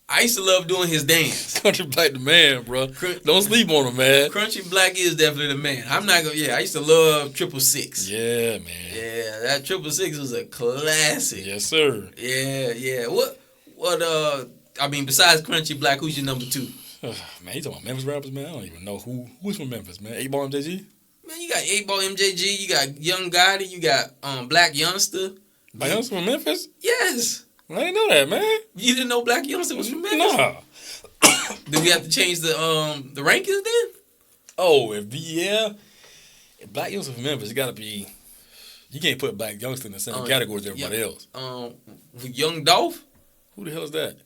I used to love doing his dance. Crunchy Black the man, bro. Don't sleep on him, man. Crunchy Black is definitely the man. I'm not gonna. Yeah, I used to love 666. Yeah, man. Yeah, that 666 was a classic. Yes, sir. Yeah. What? Besides Crunchy Black, who's your number 2? Man, you talking about Memphis rappers, man? I don't even know who's from Memphis, man. 8-Ball MJG? Man, you got 8-Ball MJG. You got Young Gotti. You got Black Youngster. Black Youngster from Memphis? Yes. I didn't know that, man. You didn't know Black Youngster was from Memphis? Nah. Did we have to change the rankings then? Oh, if Black Youngster from Memphis, it got to be. You can't put Black Youngster in the same category as everybody else. Young Dolph? Who the hell is that?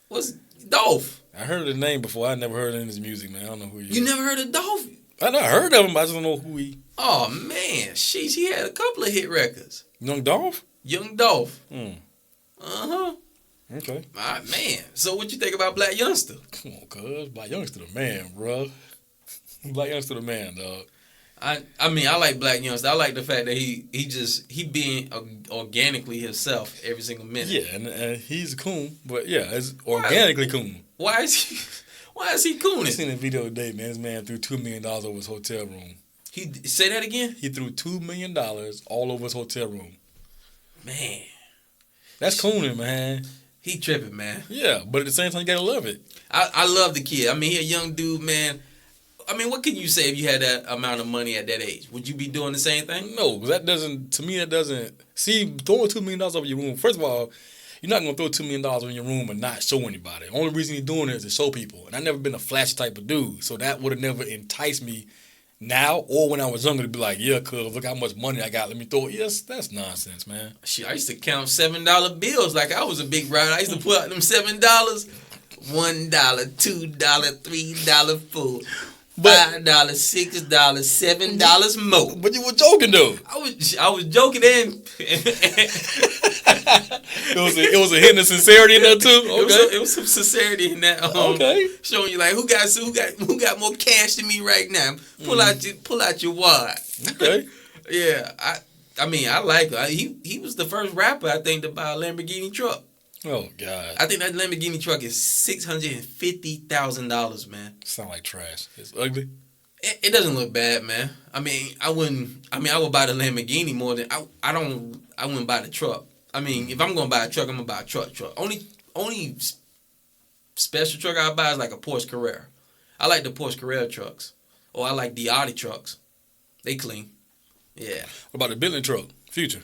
What's Dolph? I heard his name before. I never heard any of his music, man. I don't know who he is. You never heard of Dolph? I know I heard of him, but I just don't know who he. Oh man, sheesh, he had a couple of hit records. Young Dolph? Young Dolph. Okay. Man. So what you think about Black Youngster? Come on, cuz. Black Youngster the man, bro. Black Youngster the man, dog. I like Black Youngster. I like the fact that he being organically himself every single minute. Yeah, and he's a coon, but yeah, it's organically coon. Why is he cooning? I seen a video today, man. This man threw $2 million over his hotel room. He say that again? He threw $2 million all over his hotel room. Man. That's cooning, man. He tripping, man. Yeah, but at the same time, you gotta love it. I love the kid. I mean, he a young dude, man. I mean, what can you say if you had that amount of money at that age? Would you be doing the same thing? No, because see, throwing $2 million over your room, first of all, you're not going to throw $2 million in your room and not show anybody. The only reason you're doing it is to show people. And I've never been a flashy type of dude, so that would have never enticed me now or when I was younger to be like, yeah, cuz, look how much money I got. Let me throw it. Yes, that's nonsense, man. Shit, I used to count $7 bills like I was a big rider. I used to put out them $7. $1, $2, $3, $4. $5, $6, $7 more. But you were joking though. I was joking and it was a hint of sincerity in there too. Okay, it was some sincerity in that. Okay, showing you like who got more cash than me right now. Pull out your wad. Okay. Yeah, I mean I like he was the first rapper I think to buy a Lamborghini truck. Oh God! I think that Lamborghini truck is $650,000, man. Sound like trash. It's ugly. It doesn't look bad, man. I mean, I would buy the Lamborghini more than I wouldn't buy the truck. I mean, if I'm gonna buy a truck, I'm gonna buy a truck. Only special truck I buy is like a Porsche Carrera. I like the Porsche Carrera trucks, or I like the Audi trucks. They clean. Yeah. What about the Bentley truck? Future.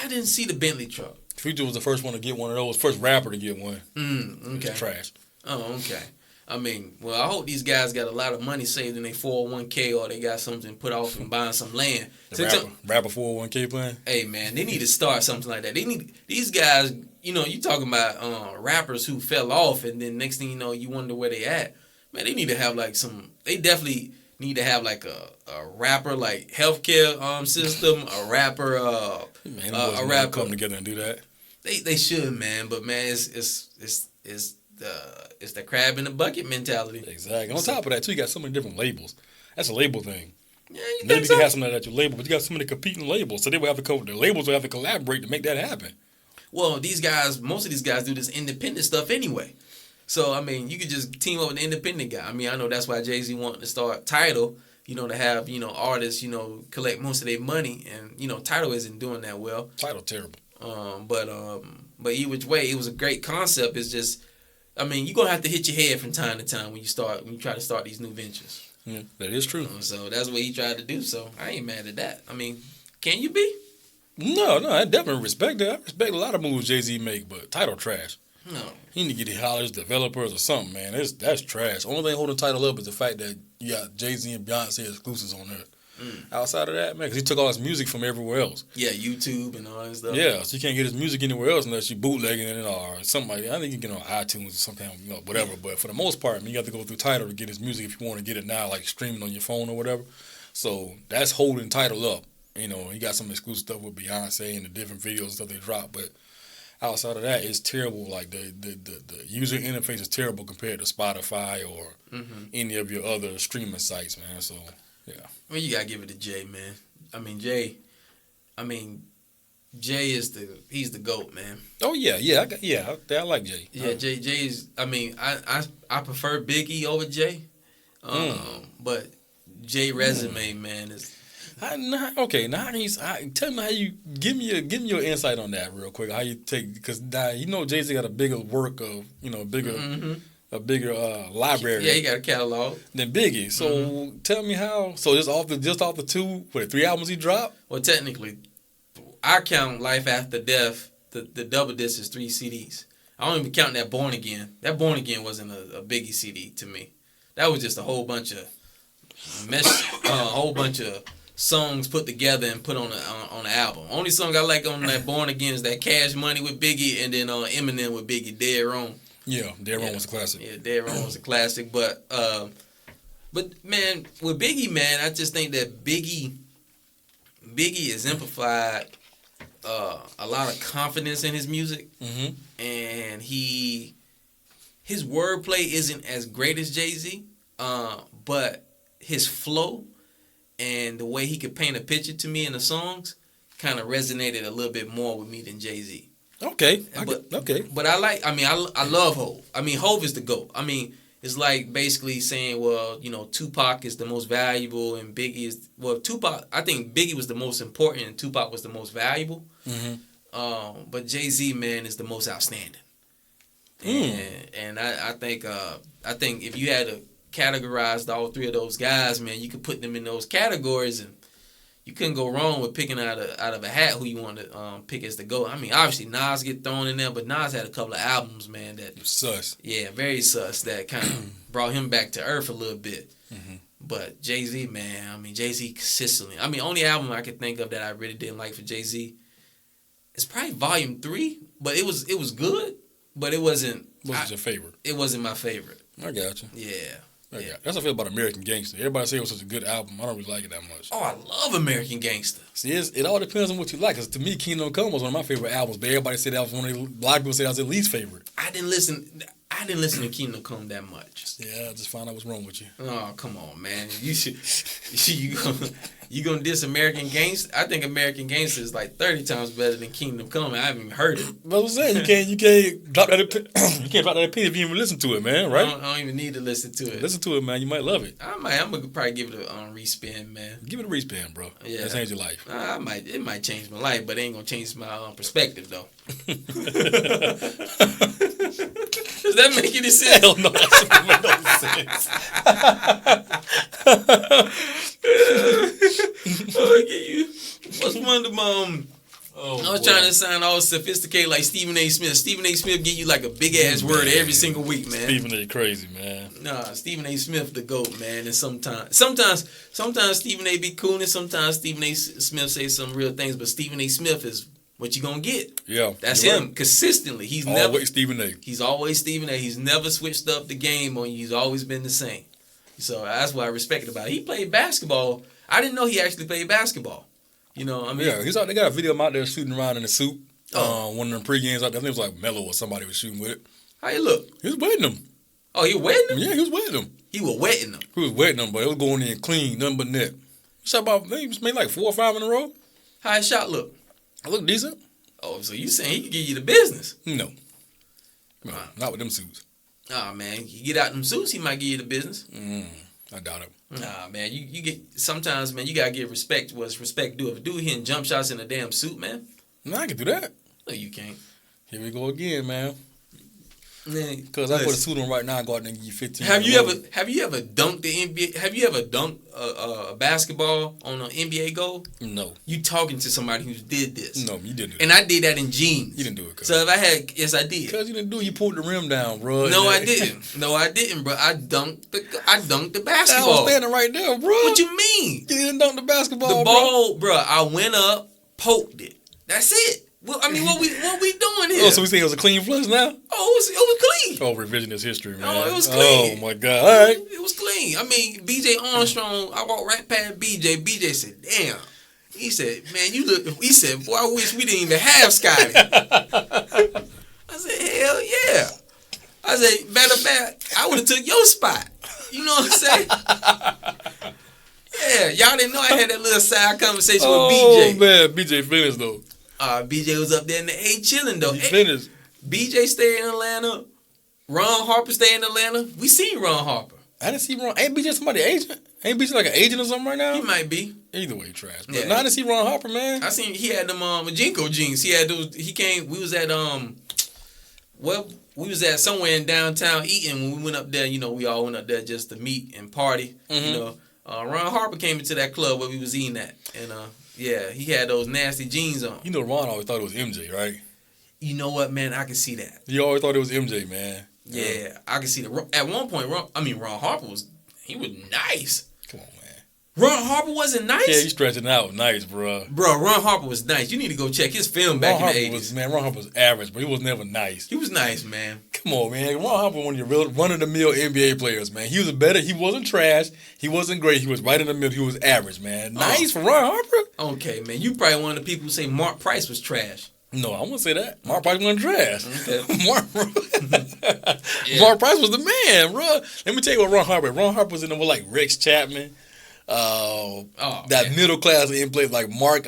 I didn't see the Bentley truck. Future was the first one to get one of those. First rapper to get one. Okay. It's trash. Oh, okay. I mean, well, I hope these guys got a lot of money saved in their 401k or they got something put off and buying some land. Rapper 401k plan? Hey, man, they need to start something like that. These guys, you talking about rappers who fell off and then next thing you know, you wonder where they at. Man, they need to have they definitely need to have like a rapper like healthcare system, a rapper, a rapper come together and do that. They should, man, but man, it's the crab in the bucket mentality. Exactly. On top of that, too, you got so many different labels. That's a label thing. Yeah, you Maybe think you so? can have something that you label, but you got so many competing labels, so they will have to the labels will have to collaborate to make that happen. Well, most of these guys do this independent stuff anyway. So I mean, you could just team up with an independent guy. I mean, I know that's why Jay-Z wanted to start Tidal, to have artists collect most of their money, and Tidal isn't doing that well. Tidal terrible. But either which way, it was a great concept. It's just, I mean, you're gonna have to hit your head from time to time when you try to start these new ventures. Yeah, that is true. So that's what he tried to do. So I ain't mad at that. I mean, can you be? No, I definitely respect that. I respect a lot of moves Jay-Z make, but Tidal trash. No. He need to get hollers, developers, or something, man. That's trash. Only thing holding Tidal up is the fact that you got Jay-Z and Beyonce exclusives on there. Outside of that, man, because he took all his music from everywhere else. Yeah, YouTube and all that stuff. Yeah, so you can't get his music anywhere else unless you bootlegging it or something like that. I think you can get on iTunes or some kind of, whatever. But for the most part, I mean, you have to go through Tidal to get his music if you want to get it now, like streaming on your phone or whatever. So that's holding Tidal up. He got some exclusive stuff with Beyonce and the different videos and stuff they drop. But outside of that, it's terrible. Like the user interface is terrible compared to Spotify or any of your other streaming sites, man. So, yeah. Well, you gotta give it to Jay, man. Jay he's the GOAT, man. Oh yeah, I like Jay. Yeah, Jay is. I mean, I prefer Biggie over Jay, but Jay resume, man, is. Tell me how you give me your insight on that real quick. How you take, because Jay-Z got a bigger work of a bigger library. Yeah, he got a catalog than Biggie. So tell me how. So just off the 3 albums he dropped. Well, technically, I count Life After Death. The double disc is 3 CDs. I don't even count that Born Again. That Born Again wasn't a Biggie CD to me. That was just a whole bunch of songs put together and put on the album. Only song I like on that Born Again is that Cash Money with Biggie and then Eminem with Biggie, Dead Wrong. Yeah, Dead Wrong was a classic. Yeah, Dead Wrong was a classic. But man, with Biggie, man, I just think that Biggie exemplified a lot of confidence in his music, and his wordplay isn't as great as Jay-Z, but his flow and the way he could paint a picture to me in the songs kind of resonated a little bit more with me than Jay-Z. Okay. But I love Hov. I mean, Hov is the GOAT. I mean, it's like basically saying, well, Tupac is the most valuable and Biggie is, Tupac, I think Biggie was the most important and Tupac was the most valuable. But Jay-Z, man, is the most outstanding. And I think if you had to categorize all three of those guys, man, you could put them in those categories, and you couldn't go wrong with picking out of a hat who you want to pick as the GOAT. I mean, obviously Nas get thrown in there, but Nas had a couple of albums, man, that sus. Yeah, very sus. That kind of brought him back to earth a little bit. But Jay-Z, man, I mean, Jay-Z consistently. I mean, only album I could think of that I really didn't like for Jay-Z is probably Volume 3, but it was good, but it wasn't. Wasn't your favorite? It wasn't my favorite. I got you. Yeah. That's how I feel about American Gangster. Everybody say it was such a good album. I don't really like it that much. Oh, I love American Gangster. See, it all depends on what you like. Because to me, Kingdom Come was one of my favorite albums, but everybody said that was one of a lot of people said that was their least favorite. I didn't listen to Kingdom Come that much. Yeah, I just found out what's wrong with you. Oh, come on, man. You gonna diss American Gangster? I think American Gangster is like 30 times better than Kingdom Come. I haven't even heard it. But I'm saying you can't drop that you can't drop that opinion if you even listen to it, man. Right? I don't even need to listen to it. Listen to it, man. You might love it. I'm gonna probably give it a respin, man. Give it a respin, bro. Yeah, that change your life. It might change my life, but it ain't gonna change my perspective though. Does that make any sense? Hell no, that doesn't make no sense. What's one of them I was trying to sound all sophisticated like Stephen A. Smith. Stephen A. Smith give you like a big ass word every single week, man. Stephen A. crazy, man. Nah, Stephen A. Smith the GOAT, man. And sometimes Stephen A. be cool, and sometimes Stephen A. Smith say some real things, but Stephen A. Smith is what you gonna get. Yeah, that's him right. Consistently. He's always Stephen A. He's always Stephen A. He's never switched up the game on you. He's always been the same. So that's what I respected about it. He played basketball. I didn't know he actually played basketball. You know, I mean, yeah, he's out. They got a video of him out there shooting around in a suit. One of them pre-games out there. I think it was like Melo or somebody was shooting with it. How you look? He was wetting them. Oh, he was wetting them? Yeah, he was wetting them. He was wetting them. He was wetting them, but it was going in clean, nothing but net. Shot about, he made like 4 or 5 in a row. How his shot look? It looked decent. Oh, so you saying he could give you the business? No, not with them suits. Oh, man, you get out them suits, he might give you the business. I doubt it. Nah, man, you get sometimes, man, you gotta give respect what's respect due. If a dude hitting jump shots in a damn suit, man. No, I can do that. No, you can't. Here we go again, man. Because I put a suit on right now, I go out there and give you 15. Have you ever dunked the NBA? Have you ever dunked a basketball on an NBA goal? No. You talking to somebody who did this? No, you didn't do that. And I did that in jeans. You didn't do it. Cause. So if I had, yes, I did. Because you didn't do it, you pulled the rim down, bro. No, I didn't. No, I didn't, bro. I dunked the basketball. I was standing right there, bro. What you mean? You didn't dunk the basketball, the ball, bro. I went up, poked it. That's it. Well, I mean, what we doing here? Oh, so we saying it was a clean flush now? Oh, it was clean. Oh, revisionist history, man. Oh, it was clean. Oh, my God. All right. It was clean. I mean, B.J. Armstrong, I walked right past B.J. B.J. said, damn. He said, man, you look, he said, boy, I wish we didn't even have Scotty. I said, hell yeah. I said, matter of fact, I would have took your spot. You know what I'm saying? Yeah, y'all didn't know I had that little side conversation with B.J. Oh, man, B.J. finished, though. BJ was up there in the A chilling though. He finished. BJ stayed in Atlanta. Ron Harper stayed in Atlanta. We seen Ron Harper. I didn't see Ron. Ain't BJ somebody agent? Ain't BJ like an agent or something right now? He might be. Either way, trash. But yeah. no, I didn't see Ron Harper, man. I seen he had them Jinko jeans. He had those. He came. We was at we was at somewhere in downtown eating when we went up there. You know, we all went up there just to meet and party. Mm-hmm. You know, Ron Harper came into that club where we was eating at, and yeah, he had those nasty jeans on. You know, Ron always thought it was MJ, right? You know what, man? I can see that. You always thought it was MJ, man. Yeah, I can see that. At one point, Ron Harper was nice. Come on, man. Ron Harper wasn't nice? Yeah, he's stretching out nice, bro. Bro, Ron Harper was nice. You need to go check his film back in the 80s. Ron Harper was average, but he was never nice. He was nice, man. Come on, man. Ron Harper was one of your run-of-the-mill NBA players, man. He was he wasn't trash. He wasn't great. He was right in the middle. He was average, man. Nice for Ron Harper? Okay, man. You probably one of the people who say Mark Price was trash. No, I won't say that. Mark Price wasn't trash. Okay. Mark Price was the man, bro. Let me tell you what Ron Harper. Ron Harper was in there with like Rex Chapman. That middle class in play like Mark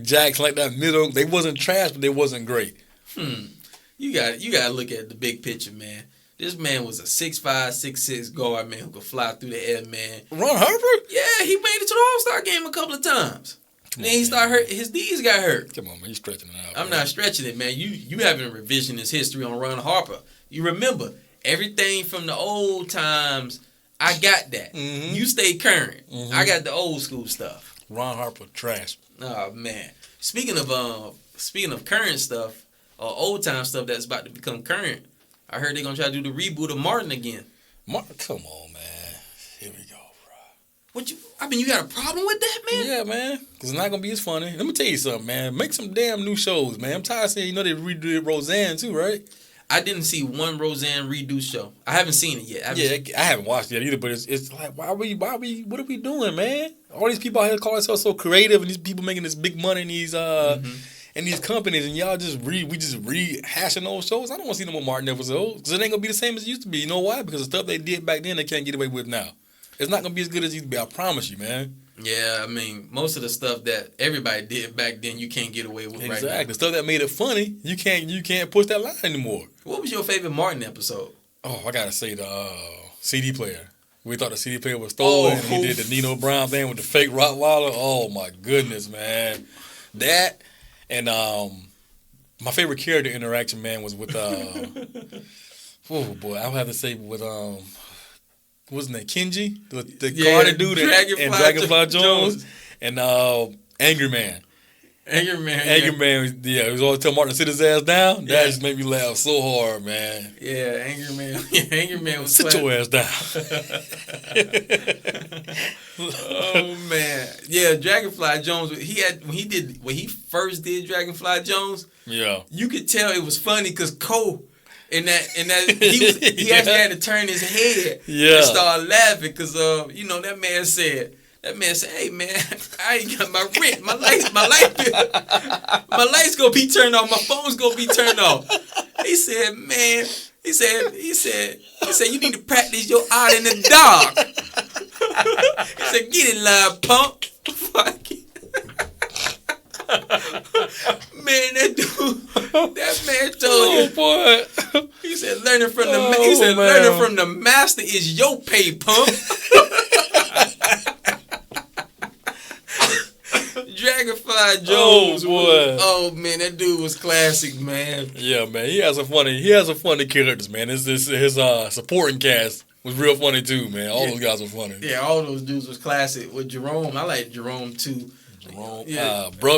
Jackson, like that middle. They wasn't trash, but they wasn't great. You gotta look at the big picture, man. This man was a 6'5", 6'6" guard, man, who could fly through the air, man. Ron Harper? Yeah, he made it to the All-Star game a couple of times. Then he started hurt. His knees got hurt. Come on, man. You're stretching it out. I'm not stretching it, man. You having revisionist history on Ron Harper. You remember everything from the old times. I got that. Mm-hmm. You stay current. Mm-hmm. I got the old school stuff. Ron Harper, trash. Oh man. Speaking of current stuff or old time stuff that's about to become current, I heard they're gonna try to do the reboot of Martin again. Come on, man. Here we go, bro. You got a problem with that, man? Yeah, man. Because it's not gonna be as funny. Let me tell you something, man. Make some damn new shows, man. I'm tired of saying, they redid Roseanne too, right? I didn't see one Roseanne redo show. I haven't seen it yet. I haven't watched it yet either, but it's like, what are we doing, man? All these people out here call themselves so creative, and these people making this big money in these in these companies, and y'all just rehashing those shows. I don't want to see no more Martin episodes, because it ain't gonna be the same as it used to be. You know why? Because the stuff they did back then, they can't get away with now. It's not gonna be as good as it used to be. I promise you, man. Yeah, I mean, most of the stuff that everybody did back then, you can't get away with right now. Exactly. The stuff that made it funny, you can't push that line anymore. What was your favorite Martin episode? Oh, I gotta say the CD player. We thought the CD player was stolen. And he did the Nino Brown thing with the fake Rottweiler. Oh my goodness, man. That and my favorite character interaction, man, was with oh boy, I'll have to say with what's his name? Kenji, the Carter dude, and Dragonfly Jones, and Angry Man. Angry Man. Angry Man, yeah, he was always telling Martin to sit his ass down. That just made me laugh so hard, man. Yeah, Angry Man. Angry Man was Sit your ass down. Oh man, yeah, Dragonfly Jones. When he first did Dragonfly Jones. Yeah, you could tell it was funny because Cole. And that he actually had to turn his head and start laughing because that man said, hey man, I ain't got my rent, my lights gonna be turned off, my phone's gonna be turned off. He said, man, he said you need to practice your art in the dark. He said, get it live, punk. Fuck it. Man, that man told you. Boy. He said, learning from the master is your pay, pump. Dragonfly Jones. Oh man, that dude was classic, man. Yeah, man. He has some funny characters, man. His supporting cast was real funny too, man. All those guys were funny. Yeah, all those dudes was classic. With Jerome, I like Jerome too. Bro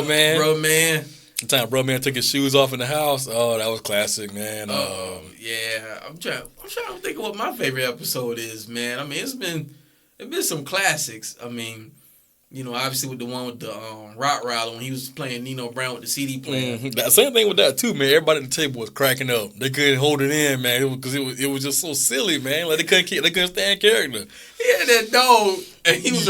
man. The time Bro Man took his shoes off in the house. Oh, that was classic, man. Yeah. I'm trying to think of what my favorite episode is, man. I mean, it's been some classics. I mean, obviously with the one with the Rottweiler when he was playing Nino Brown with the CD player. Mm-hmm. That same thing with that too, man. Everybody at the table was cracking up. They couldn't hold it in, man, because it was just so silly, man. Like they couldn't stand character. He had that dog, and he was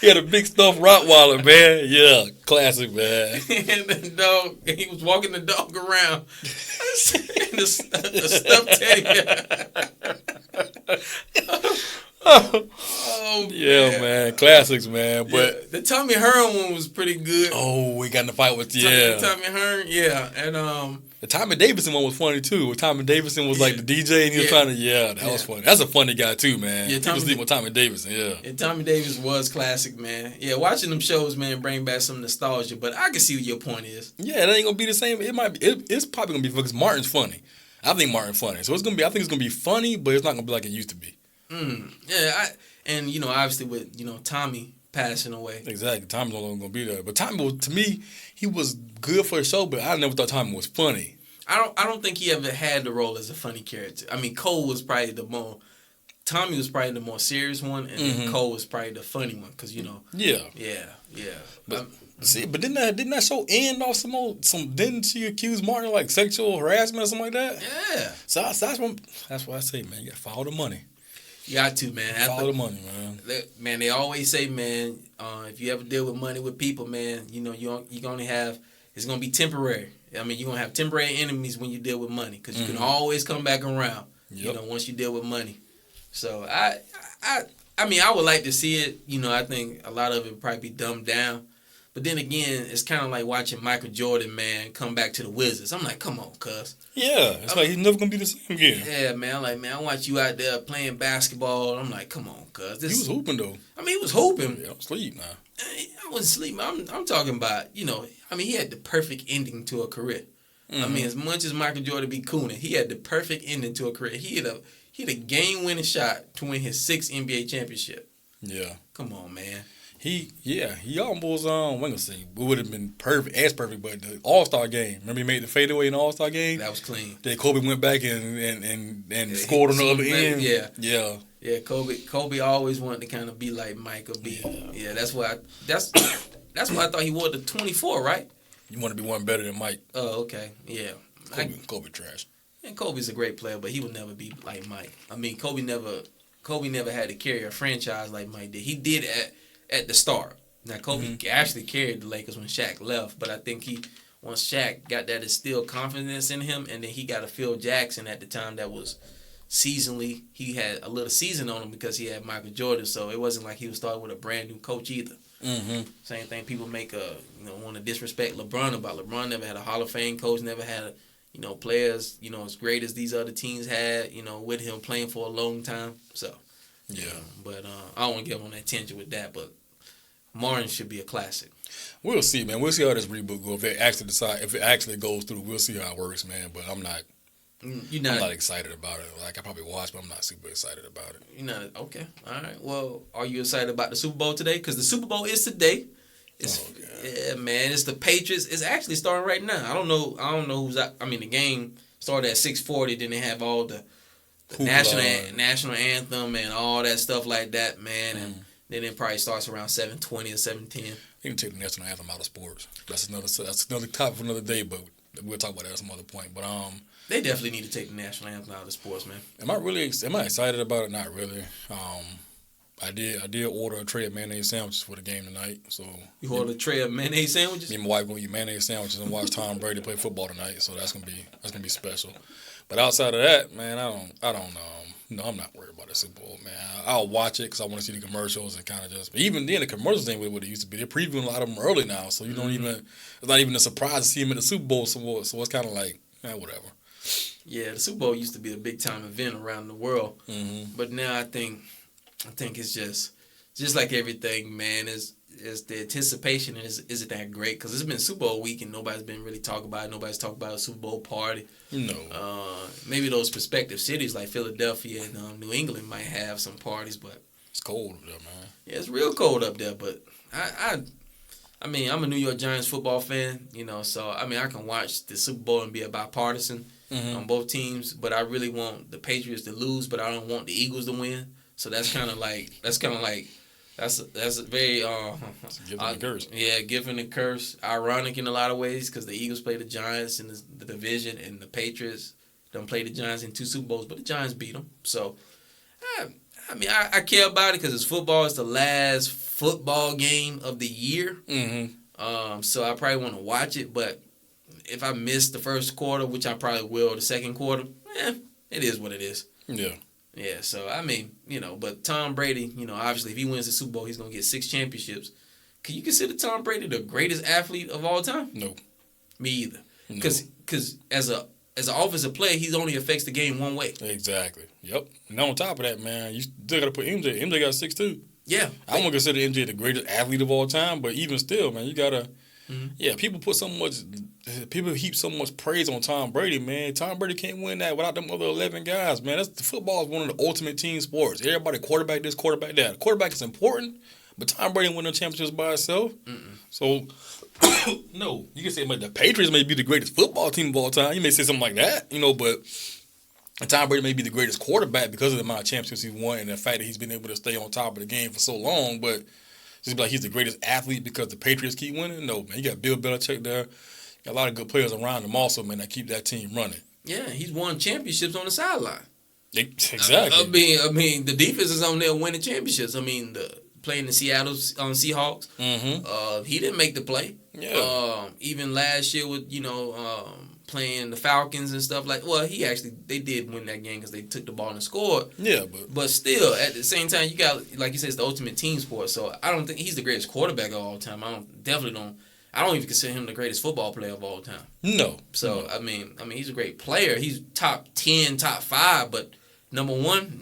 he had a big stuffed Rottweiler, man. Yeah, classic, man. And the dog, and he was walking the dog around, and the stuffed teddy. Oh yeah, man. Classics, man. But the Tommy Hearn one was pretty good. Oh, we got in the fight with Tommy Hearn, yeah, and the Tommy Davidson one was funny too. Where Tommy Davidson was like the DJ and he was trying to that was funny. That's a funny guy too, man. Yeah, people sleep with Tommy Davidson. Yeah, Tommy Davidson was classic, man. Yeah, watching them shows, man, bring back some nostalgia. But I can see what your point is. Yeah, it ain't gonna be the same. It might be. It's probably gonna be because Martin's funny. I think Martin's funny, so it's gonna be. I think it's gonna be funny, but it's not gonna be like it used to be. Yeah, obviously with Tommy passing away. Exactly, Tommy's no longer gonna be there. But Tommy to me, he was good for the show, but I never thought Tommy was funny. I don't think he ever had the role as a funny character. I mean, Tommy was probably the more serious one, and then Cole was probably the funny one because Yeah. But but didn't that show end off didn't she accuse Martin of like sexual harassment or something like that? Yeah. So that's why I say, man, you gotta follow the money. You got to, man. Follow the money, man. Man, they always say, man, if you ever deal with money with people, man, you're gonna have, it's gonna be temporary. I mean, you're gonna have temporary enemies when you deal with money because you can always come back around. Yep. Once you deal with money. So I mean, I would like to see it. I think a lot of it would probably be dumbed down. But then again, it's kind of like watching Michael Jordan, man, come back to the Wizards. I'm like, come on, cuz. Yeah, it's like he's never going to be the same again. Yeah, man. I'm like, man, I want you out there playing basketball. I'm like, come on, cuz. He was hooping, though. I mean, he was hooping. Yeah, I'm asleep now. I wasn't sleeping. I'm talking about, I mean, he had the perfect ending to a career. Mm-hmm. I mean, as much as Michael Jordan be cooning, he had the perfect ending to a career. He had a game-winning shot to win his 6th NBA championship. Yeah. Come on, man. He almost I'm gonna say it would have been perfect, but the All-Star game. Remember he made the fadeaway in the All-Star game? That was clean. Then Kobe went back and scored on the other end. Yeah. Yeah, Kobe always wanted to kind of be like Mike or be. Yeah, that's why I thought he wore the 24, right? You want to be one better than Mike. Oh, okay. Yeah. Kobe trash. And Kobe's a great player, but he would never be like Mike. I mean, Kobe never had to carry a franchise like Mike did. He did at the start. Now, Kobe actually carried the Lakers when Shaq left, but I think once Shaq got that instilled confidence in him, and then he got a Phil Jackson at the time that was seasonally, he had a little season on him because he had Michael Jordan, so it wasn't like he was starting with a brand new coach either. Mm-hmm. Same thing, people want to disrespect LeBron about. LeBron never had a Hall of Fame coach, never had players, as great as these other teams had, with him playing for a long time, so. Yeah, but I don't want to get on that tangent with that, but Martin should be a classic. We'll see, man. We'll see how this reboot goes. If it actually goes through, we'll see how it works, man. But I'm not excited about it. Like I probably watch, but I'm not super excited about it. You're not okay. All right. Well, are you excited about the Super Bowl today? Because the Super Bowl is today, Yeah, man. It's the Patriots. It's actually starting right now. I don't know who's out. I mean, the game started at 6:40. Then they have all the national anthem and all that stuff like that, man. And then it probably starts around 7:20 or 7:10. You can take the national anthem out of sports. That's another topic for another day, but we'll talk about that at some other point. But they definitely need to take the national anthem out of sports, man. Am I excited about it? Not really. I did order a tray of mayonnaise sandwiches for the game tonight. So you ordered a tray of mayonnaise sandwiches? Me and my wife gonna eat mayonnaise sandwiches and watch Tom Brady play football tonight. So that's gonna be special. But outside of that, man, I don't no, I'm not worried about the Super Bowl, man. I'll watch it because I want to see the commercials and kind of just. But even then, the commercials ain't what it used to be. They're previewing a lot of them early now, so you don't even. It's not even a surprise to see them in the Super Bowl. So it's kind of like, whatever. Yeah, the Super Bowl used to be a big time event around the world, but now I think it's just like everything, man. Is the anticipation isn't that great because it's been Super Bowl week and nobody's been really talking about it. Nobody's talking about a Super Bowl party. No. Maybe those prospective cities like Philadelphia and New England might have some parties, but it's cold up there, man. Yeah, it's real cold up there. But I mean, I'm a New York Giants football fan, so I mean I can watch the Super Bowl and be a bipartisan on both teams, but I really want the Patriots to lose, but I don't want the Eagles to win. So that's kind of like that's a very gift and curse. Yeah, gift and curse. Ironic in a lot of ways because the Eagles play the Giants in the division, and the Patriots don't play the Giants in 2 Super Bowls, but the Giants beat them. So, I mean, I care about it because it's football. It's the last football game of the year. So I probably want to watch it, but if I miss the first quarter, which I probably will, the second quarter, it is what it is. Yeah. Yeah, so, I mean, but Tom Brady, obviously if he wins the Super Bowl, he's going to get 6 championships. Can you consider Tom Brady the greatest athlete of all time? No. Me either. Because as an offensive player, he only affects the game one way. Exactly. Yep. And on top of that, man, you still got to put MJ. MJ got 6 too. Yeah. I won't consider MJ the greatest athlete of all time, but even still, man, you got to people heap so much praise on Tom Brady, man. Tom Brady can't win that without them other 11 guys, man. Football is one of the ultimate team sports. Everybody quarterback this, quarterback that. Quarterback is important, but Tom Brady won the championships by himself. So, no, you can say the Patriots may be the greatest football team of all time. You may say something like that, but Tom Brady may be the greatest quarterback because of the amount of championships he's won and the fact that he's been able to stay on top of the game for so long, but just be like he's the greatest athlete because the Patriots keep winning? No, man. You got Bill Belichick there. Got a lot of good players around him also, man, that keep that team running. Yeah, he's won championships on the sideline. Exactly. I mean, the defense is on there winning championships. I mean, playing the Seattle Seahawks. He didn't make the play. Yeah. Even last year with, playing the Falcons and stuff they did win that game because they took the ball and scored. Yeah, but still, at the same time, you got, like you said, it's the ultimate team sport. So I don't think he's the greatest quarterback of all time. I don't even consider him the greatest football player of all time. No. So I mean, he's a great player. He's top 10, top 5, but number 1,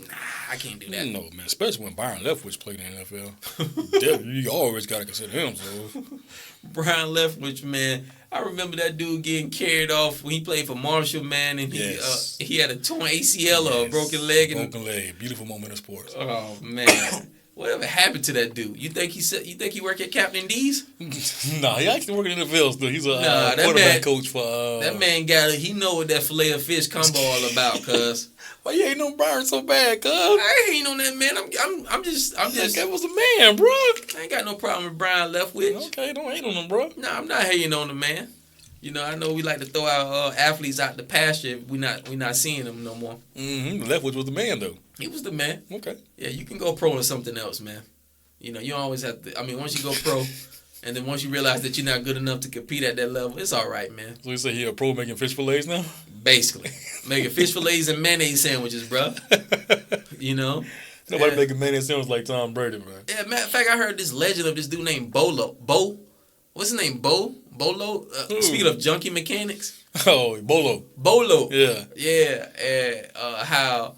I can't do that. No, man. Especially when Byron Leftwich played in the NFL. You always got to consider him. So Brian Leftwich, man. I remember that dude getting carried off when he played for Marshall, man, and he had a torn ACL or a broken leg. Broken leg. Beautiful moment in sports. Oh, man. Whatever happened to that dude? You think he work at Captain D's? Nah, he actually working in the field still. He's a quarterback coach for. That man he know what that filet of fish combo all about, cuz. Why you ain't on Byron so bad, cuz? I ain't on that man. I'm just. That was a man, bro. I ain't got no problem with Brian Leftwich. Okay, don't hate on him, bro. Nah, I'm not hating on the man. I know we like to throw our athletes out the pasture if we not seeing them no more. Leftwich was the man, though. He was the man. Okay. Yeah, you can go pro in something else, man. You don't always have to. I mean, once you go pro, and then once you realize that you're not good enough to compete at that level, it's all right, man. So you say he a pro making fish fillets now? Basically, making fish fillets and mayonnaise sandwiches, bro. Nobody making mayonnaise sandwiches like Tom Brady, man. Yeah, matter of fact, I heard this legend of this dude named Bolo. What's his name? Bolo? Speaking of junkie mechanics. Oh, Bolo. Yeah. Yeah. How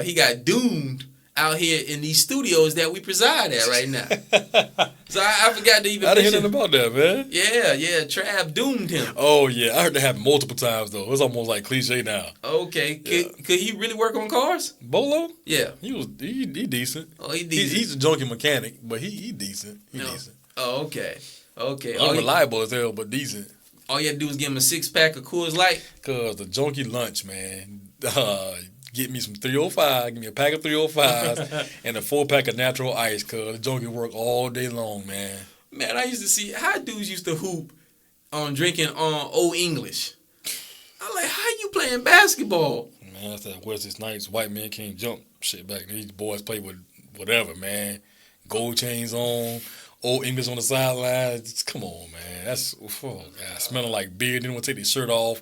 he got doomed out here in these studios that we preside at right now. So I forgot to even I didn't hear nothing about that, man. Yeah. Trav doomed him. Oh, yeah. I heard that happen multiple times, though. It's almost like cliche now. Okay. Could he really work on cars? Bolo? Yeah. He decent. Oh, he decent. He's a junkie mechanic, but he decent. He decent. Oh, okay. Okay. Unreliable as hell, but decent. All you had to do was give him a 6-pack of Coors Light. Cause the junkie lunch, man. Get me some 305. Give me a pack of 305s and a 4-pack of natural ice. Cause the junkie work all day long, man. Man, I used to see how dudes used to hoop on drinking Old English. I'm like, how you playing basketball? Man, that's that Wesley Snipes, white man can't jump shit back. These boys play with whatever, man. Gold chains on, Old English on the sideline. Come on, man. That's, God, smelling like beer. Didn't want to take their shirt off.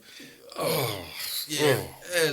Oh, yeah.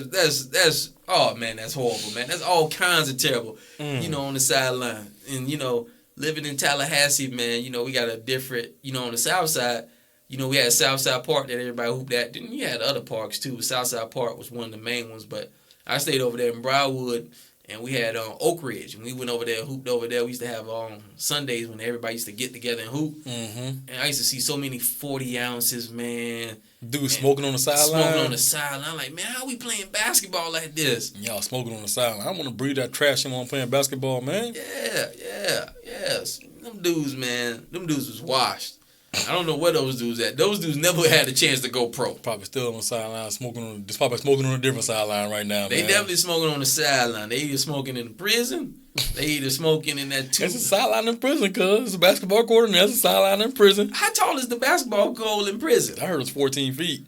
That's oh, man, that's horrible, man. That's all kinds of terrible, on the sideline. And, living in Tallahassee, man, we got a different, on the south side, we had Southside Park that everybody hooped at. Then you had other parks, too. Southside Park was one of the main ones, but I stayed over there in Briarwood, and we had Oak Ridge, and we went over there and hooped over there. We used to have Sundays when everybody used to get together and hoop. And I used to see so many 40 ounces, man. Dude smoking on the sideline? Smoking on the sideline. I'm like, man, how we playing basketball like this? Y'all smoking on the sideline. I want to breathe that trash in when I'm playing basketball, man. Yes. Them dudes, man, was washed. I don't know where those dudes at. Those dudes never had a chance to go pro. Probably still on the sideline, probably smoking on a different sideline right now, They definitely smoking on the sideline. They either smoking in prison, they either smoking in that tube. It's a sideline in prison, cuz. It's a basketball court and there's a sideline in prison. How tall is the basketball goal in prison? I heard it's 14 feet.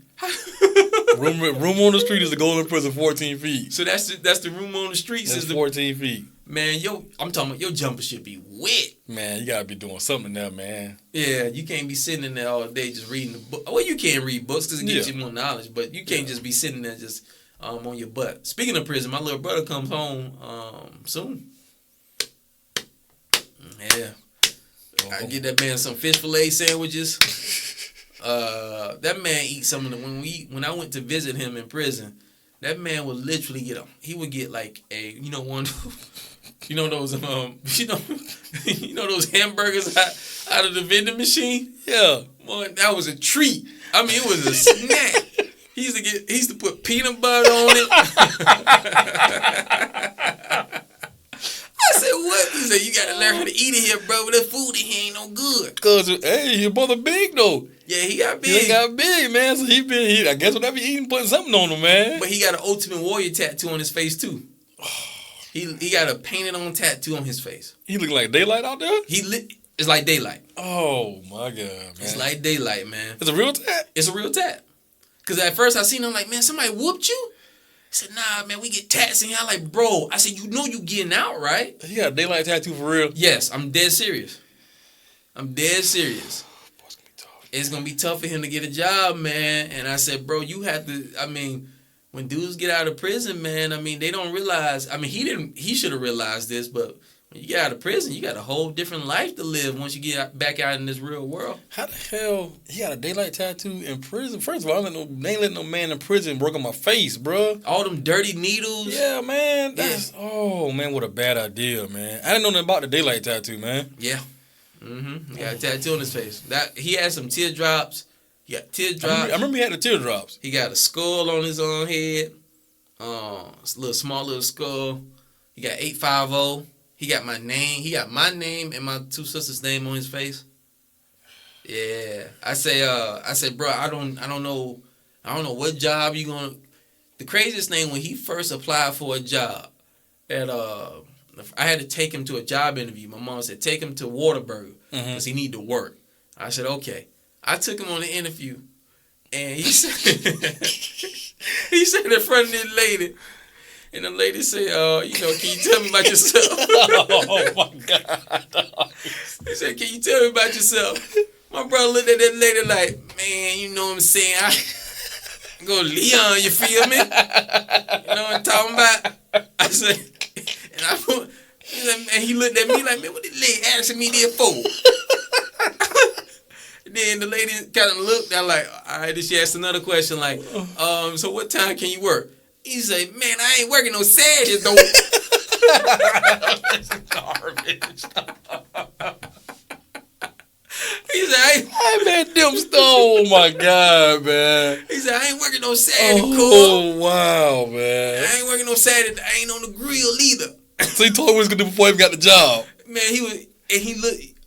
room on the street is the goal in prison, 14 feet. So that's the room on the street. That's 14 feet. Man, I'm talking about your jumper should be wet. Man, you gotta be doing something there, man. Yeah, you can't be sitting in there all day just reading the book. Well, you can't read books because it gives you more knowledge, but you can't just be sitting there just on your butt. Speaking of prison, my little brother comes home soon. Yeah. I get that man some fish fillet sandwiches. That man eats some of them. When I went to visit him in prison, that man would literally get like a one. Those those hamburgers out of the vending machine? Yeah. Boy, that was a treat. I mean, it was a snack. He used to put peanut butter on it. I said, what? He said, you gotta learn how to eat it here, bro. That food in here ain't no good. Cause hey, your brother big though. Yeah, he got big. He got big, man. So he I guess whatever he eating, putting something on him, man. But he got an Ultimate Warrior tattoo on his face too. He got a painted on tattoo on his face. He look like daylight out there? It's like daylight. Oh my God, man. It's like daylight, man. It's a real tat? It's a real tat. Cause at first I seen him like, man, somebody whooped you? He said, nah, man, we get tats in here. I'm like, bro, I said, you getting out, right? He got a daylight tattoo for real? Yes, I'm dead serious. It's gonna be tough for him to get a job, man. And I said, bro, you have to, when dudes get out of prison, man, they don't realize, he should have realized this, but when you get out of prison, you got a whole different life to live once you get back out in this real world. How the hell he got a daylight tattoo in prison? First of all, they ain't letting no man in prison work on my face, bro. All them dirty needles. Yeah, man. What a bad idea, man. I didn't know nothing about the daylight tattoo, man. Yeah. He got a tattoo on his face. He had some teardrops. He got teardrops. I remember he had the teardrops. He got a skull on his own head. Small little skull. He got 850. He got my name. He got my name and my two sisters' name on his face. Yeah. I say, bro, I don't know what job you gonna. The craziest thing when he first applied for a job, I had to take him to a job interview. My mom said, take him to Whataburger because he need to work. I said, okay. I took him on the interview, and he said, in front of this lady, and the lady said, can you tell me about yourself? Oh, my God. He said, can you tell me about yourself? My brother looked at that lady like, man, you know what I'm saying? I go, Leon, you feel me? You know what I'm talking about? I said, and he looked at me like, man, what this lady asking me there for? Then the lady kind of looked, I'm like, all right, then she asked another question like, so what time can you work? He said, man, I ain't working no Saturdays though. That's garbage. He said, I met them stone. Oh, my God, man. He said, I ain't working no Saturday, Oh, wow, man. I ain't working no Saturday. I ain't on the grill either. So he told him what he was going to do before he got the job. Man, he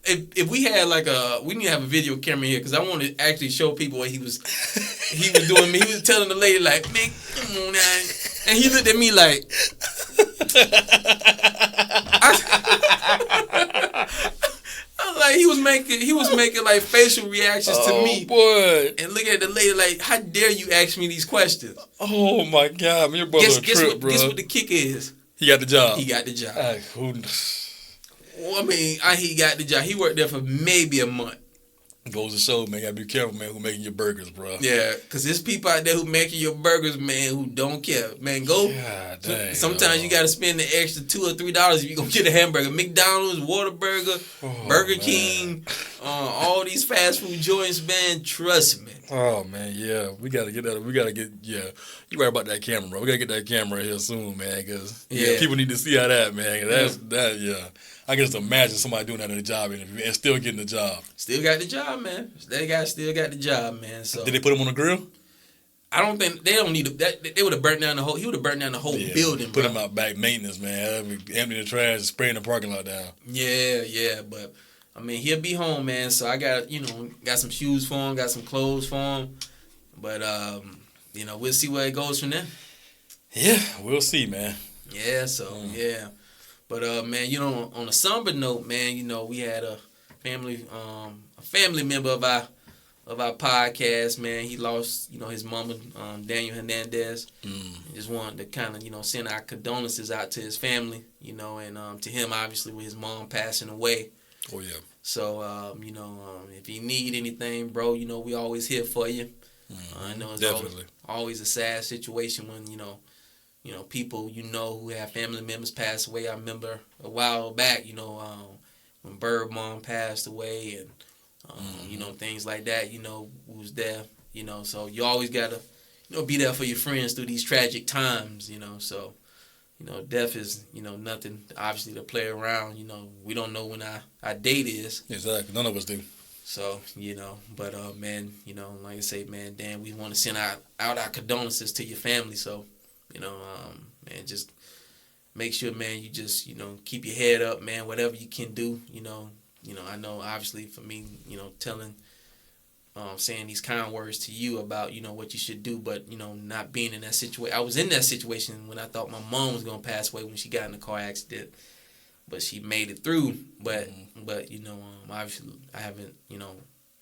if we had like we need to have a video camera here because I want to actually show people what he was doing. He was telling the lady like, man, come on now, and he looked at me like, I was like, he was making like facial reactions to me. Boy. And look at the lady like, how dare you ask me these questions? Oh my God, man, your brother bro. Guess what the kick is? He got the job. He got the job. Who Well, I mean, he got the job. He worked there for maybe a month. Goes to show, man, you gotta be careful, man, who making your burgers, bro. Yeah, because there's people out there who making your burgers, man, who don't care. Man, go. God dang, sometimes you got to spend the extra $2 or $3 if you gonna get a hamburger. McDonald's, Whataburger, Burger King, all these fast food joints, man, trust me. Oh, man, yeah. We got to get that. You right about that camera, bro. We got to get that camera here soon, man, because people need to see how that, man. I can just imagine somebody doing that in a job interview and still getting the job. Still got the job, man. That guy still got the job, man. So did they put him on the grill? I don't think they don't need they would have burnt down the whole. He would have burnt down the whole building. Put him out back maintenance, man. Empty the trash, and spraying the parking lot down. Yeah, but I mean he'll be home, man. So I got got some shoes for him, got some clothes for him, but we'll see where it goes from there. Yeah, we'll see, man. Yeah, so yeah. But man, on a somber note, man, we had a family member of our podcast, man. He lost, his mama, Daniel Hernandez. Just wanted to kind of, send our condolences out to his family, and to him obviously with his mom passing away. Oh yeah. So if you need anything, bro, we always here for you. I know it's always a sad situation when people who have family members pass away. I remember a while back, when Bird mom passed away and things like that, who was there, so you always gotta, be there for your friends through these tragic times, so, death is, nothing obviously to play around, we don't know when our date is. Exactly. None of us do. So, but man, like I say, man, Dan, we want to send out our condolences to your family, so, man, just make sure, man, you just, keep your head up, man, whatever you can do, I know obviously for me, saying these kind words to you about, what you should do, but, not being in that situation. I was in that situation when I thought my mom was going to pass away when she got in a car accident, but she made it through. But obviously I haven't,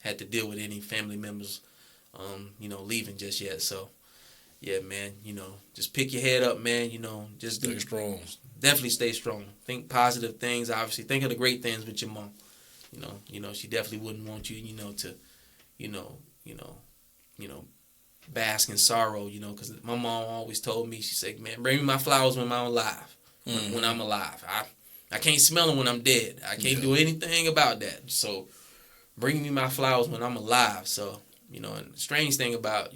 had to deal with any family members, leaving just yet. So, yeah, man, just pick your head up, man, just stay strong. Definitely stay strong. Think positive things, obviously. Think of the great things with your mom. She definitely wouldn't want you, to, bask in sorrow, because my mom always told me, she said, man, bring me my flowers when I'm alive. When I'm alive. I can't smell them when I'm dead. I can't do anything about that. So bring me my flowers when I'm alive. So, and the strange thing about,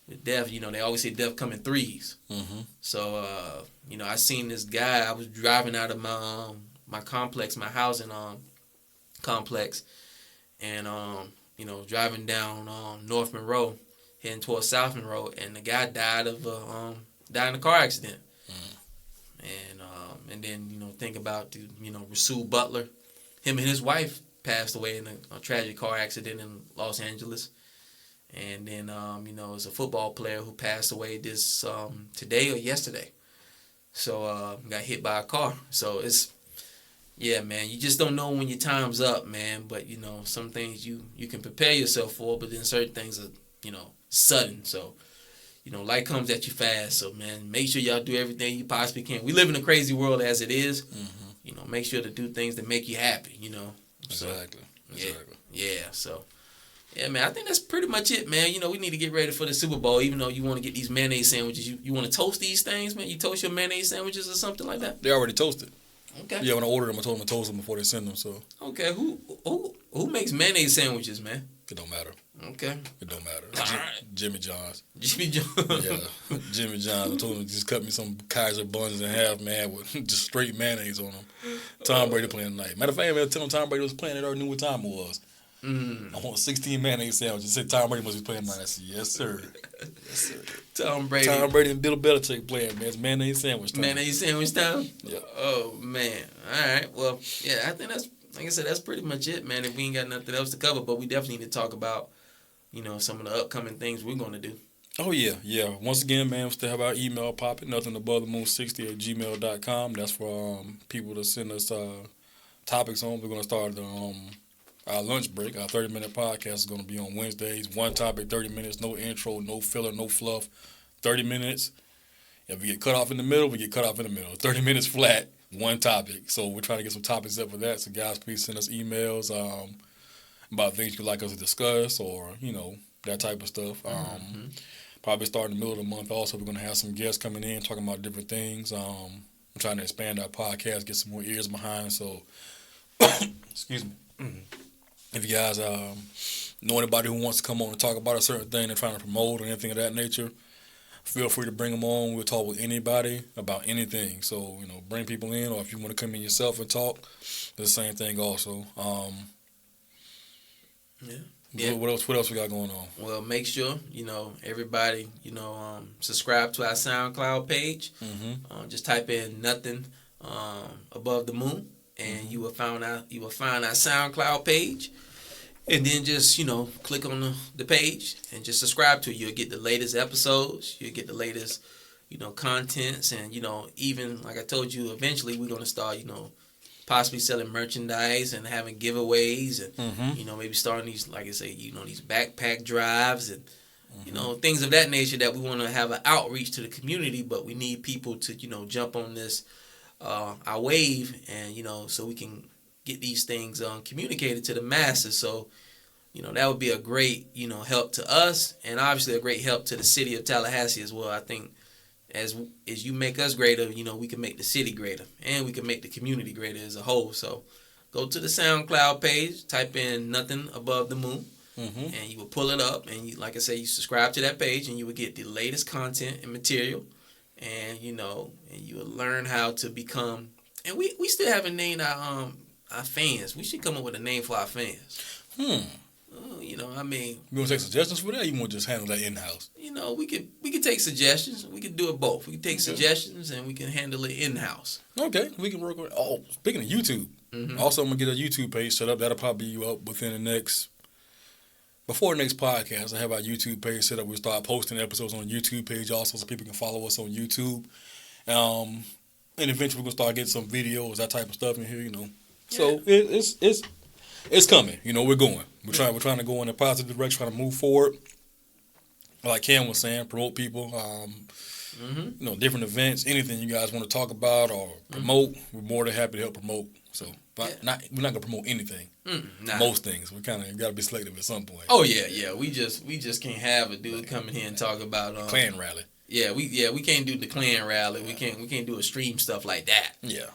with death, they always say death come in threes. So, I seen this guy. I was driving out of my complex, my housing complex, and driving down North Monroe, heading towards South Monroe, and the guy died in a car accident. And then think about the Rasul Butler, him and his wife passed away in a tragic car accident in Los Angeles. And then, it's a football player who passed away this today or yesterday. So, got hit by a car. So, man, you just don't know when your time's up, man. But, some things you can prepare yourself for, but then certain things are, sudden. So, life comes at you fast. So, man, make sure y'all do everything you possibly can. We live in a crazy world as it is. Make sure to do things that make you happy, Exactly. Yeah, so... Yeah, man, I think that's pretty much it, man. We need to get ready for the Super Bowl, even though you want to get these mayonnaise sandwiches. You want to toast these things, man? You toast your mayonnaise sandwiches or something like that? They're already toasted. Okay. Yeah, when I ordered them, I told them to toast them before they send them, so. Okay, who makes mayonnaise sandwiches, man? It don't matter. Okay. It don't matter. Right. Jimmy John's. Jimmy John's. Yeah, Jimmy John's. I told him to just cut me some Kaiser buns in half, man, with just straight mayonnaise on them. Tom Brady playing tonight. Matter of fact, man, tell him Tom Brady was playing. They already knew what time it was. I want 16 mayonnaise sandwiches. Said Tom Brady must be playing tonight. I said, yes, sir. Yes, sir. Tom Brady and Bill Belichick playing, man. It's mayonnaise sandwich time. Mayonnaise sandwich time? Yeah. Oh, man. All right. Well, yeah, I think like I said, that's pretty much it, man. If we ain't got nothing else to cover, but we definitely need to talk about, some of the upcoming things we're going to do. Oh, yeah. Once again, man, we still have our email popping, nothingabove60@gmail.com. That's for people to send us topics on. We're going to start our lunch break. Our 30-minute podcast is going to be on Wednesdays. One topic, 30 minutes, no intro, no filler, no fluff. 30 minutes. If we get cut off in the middle, we get cut off in the middle. 30 minutes flat, one topic. So we're trying to get some topics up for that. So, guys, please send us emails about things you'd like us to discuss or, that type of stuff. Probably start in the middle of the month also. We're going to have some guests coming in talking about different things. I'm trying to expand our podcast, get some more ears behind. So, excuse me. If you guys know anybody who wants to come on and talk about a certain thing they're trying to promote or anything of that nature, feel free to bring them on. We'll talk with anybody about anything. So, bring people in, or if you want to come in yourself and talk, the same thing also. Yeah. What else we got going on? Well, make sure, everybody, subscribe to our SoundCloud page. Just type in Nothing Above the Moon, and you will find our SoundCloud page. And then just, click on the page and just subscribe to it. You'll get the latest episodes. You'll get the latest, contents. And, even, like I told you, eventually we're going to start, possibly selling merchandise and having giveaways and, maybe starting these, like I say, these backpack drives and, things of that nature that we want to have an outreach to the community. But we need people to, jump on this, our wave and, so we can get these things communicated to the masses. So, that would be a great, help to us and obviously a great help to the city of Tallahassee as well. I think as you make us greater, we can make the city greater and we can make the community greater as a whole. So go to the SoundCloud page, type in Nothing Above the Moon, and you will pull it up. And like I say, you subscribe to that page and you will get the latest content and material. And, and you will learn how to become, and we still haven't named our fans. We should come up with a name for our fans. You want to take suggestions for that, or you want to just handle that in-house? We could take suggestions. We could do it both. We can take suggestions and we can handle it in-house. Okay, we can work on it. Oh, speaking of YouTube, also I'm going to get a YouTube page set up. That'll probably be up before the next podcast. I have our YouTube page set up. We'll start posting episodes on the YouTube page also so people can follow us on YouTube. And eventually we're going to start getting some videos, that type of stuff in here, So it's coming. We're going. We're trying to go in a positive direction, trying to move forward. Like Cam was saying, promote people, different events, anything you guys want to talk about or promote. We're more than happy to help promote. So, we're not going to promote anything. Most things. We kind of got to be selective at some point. Oh yeah. We just can't have a dude come in here and talk about Klan rally. We can't do the Klan rally. We can't do extreme stuff like that. Yeah.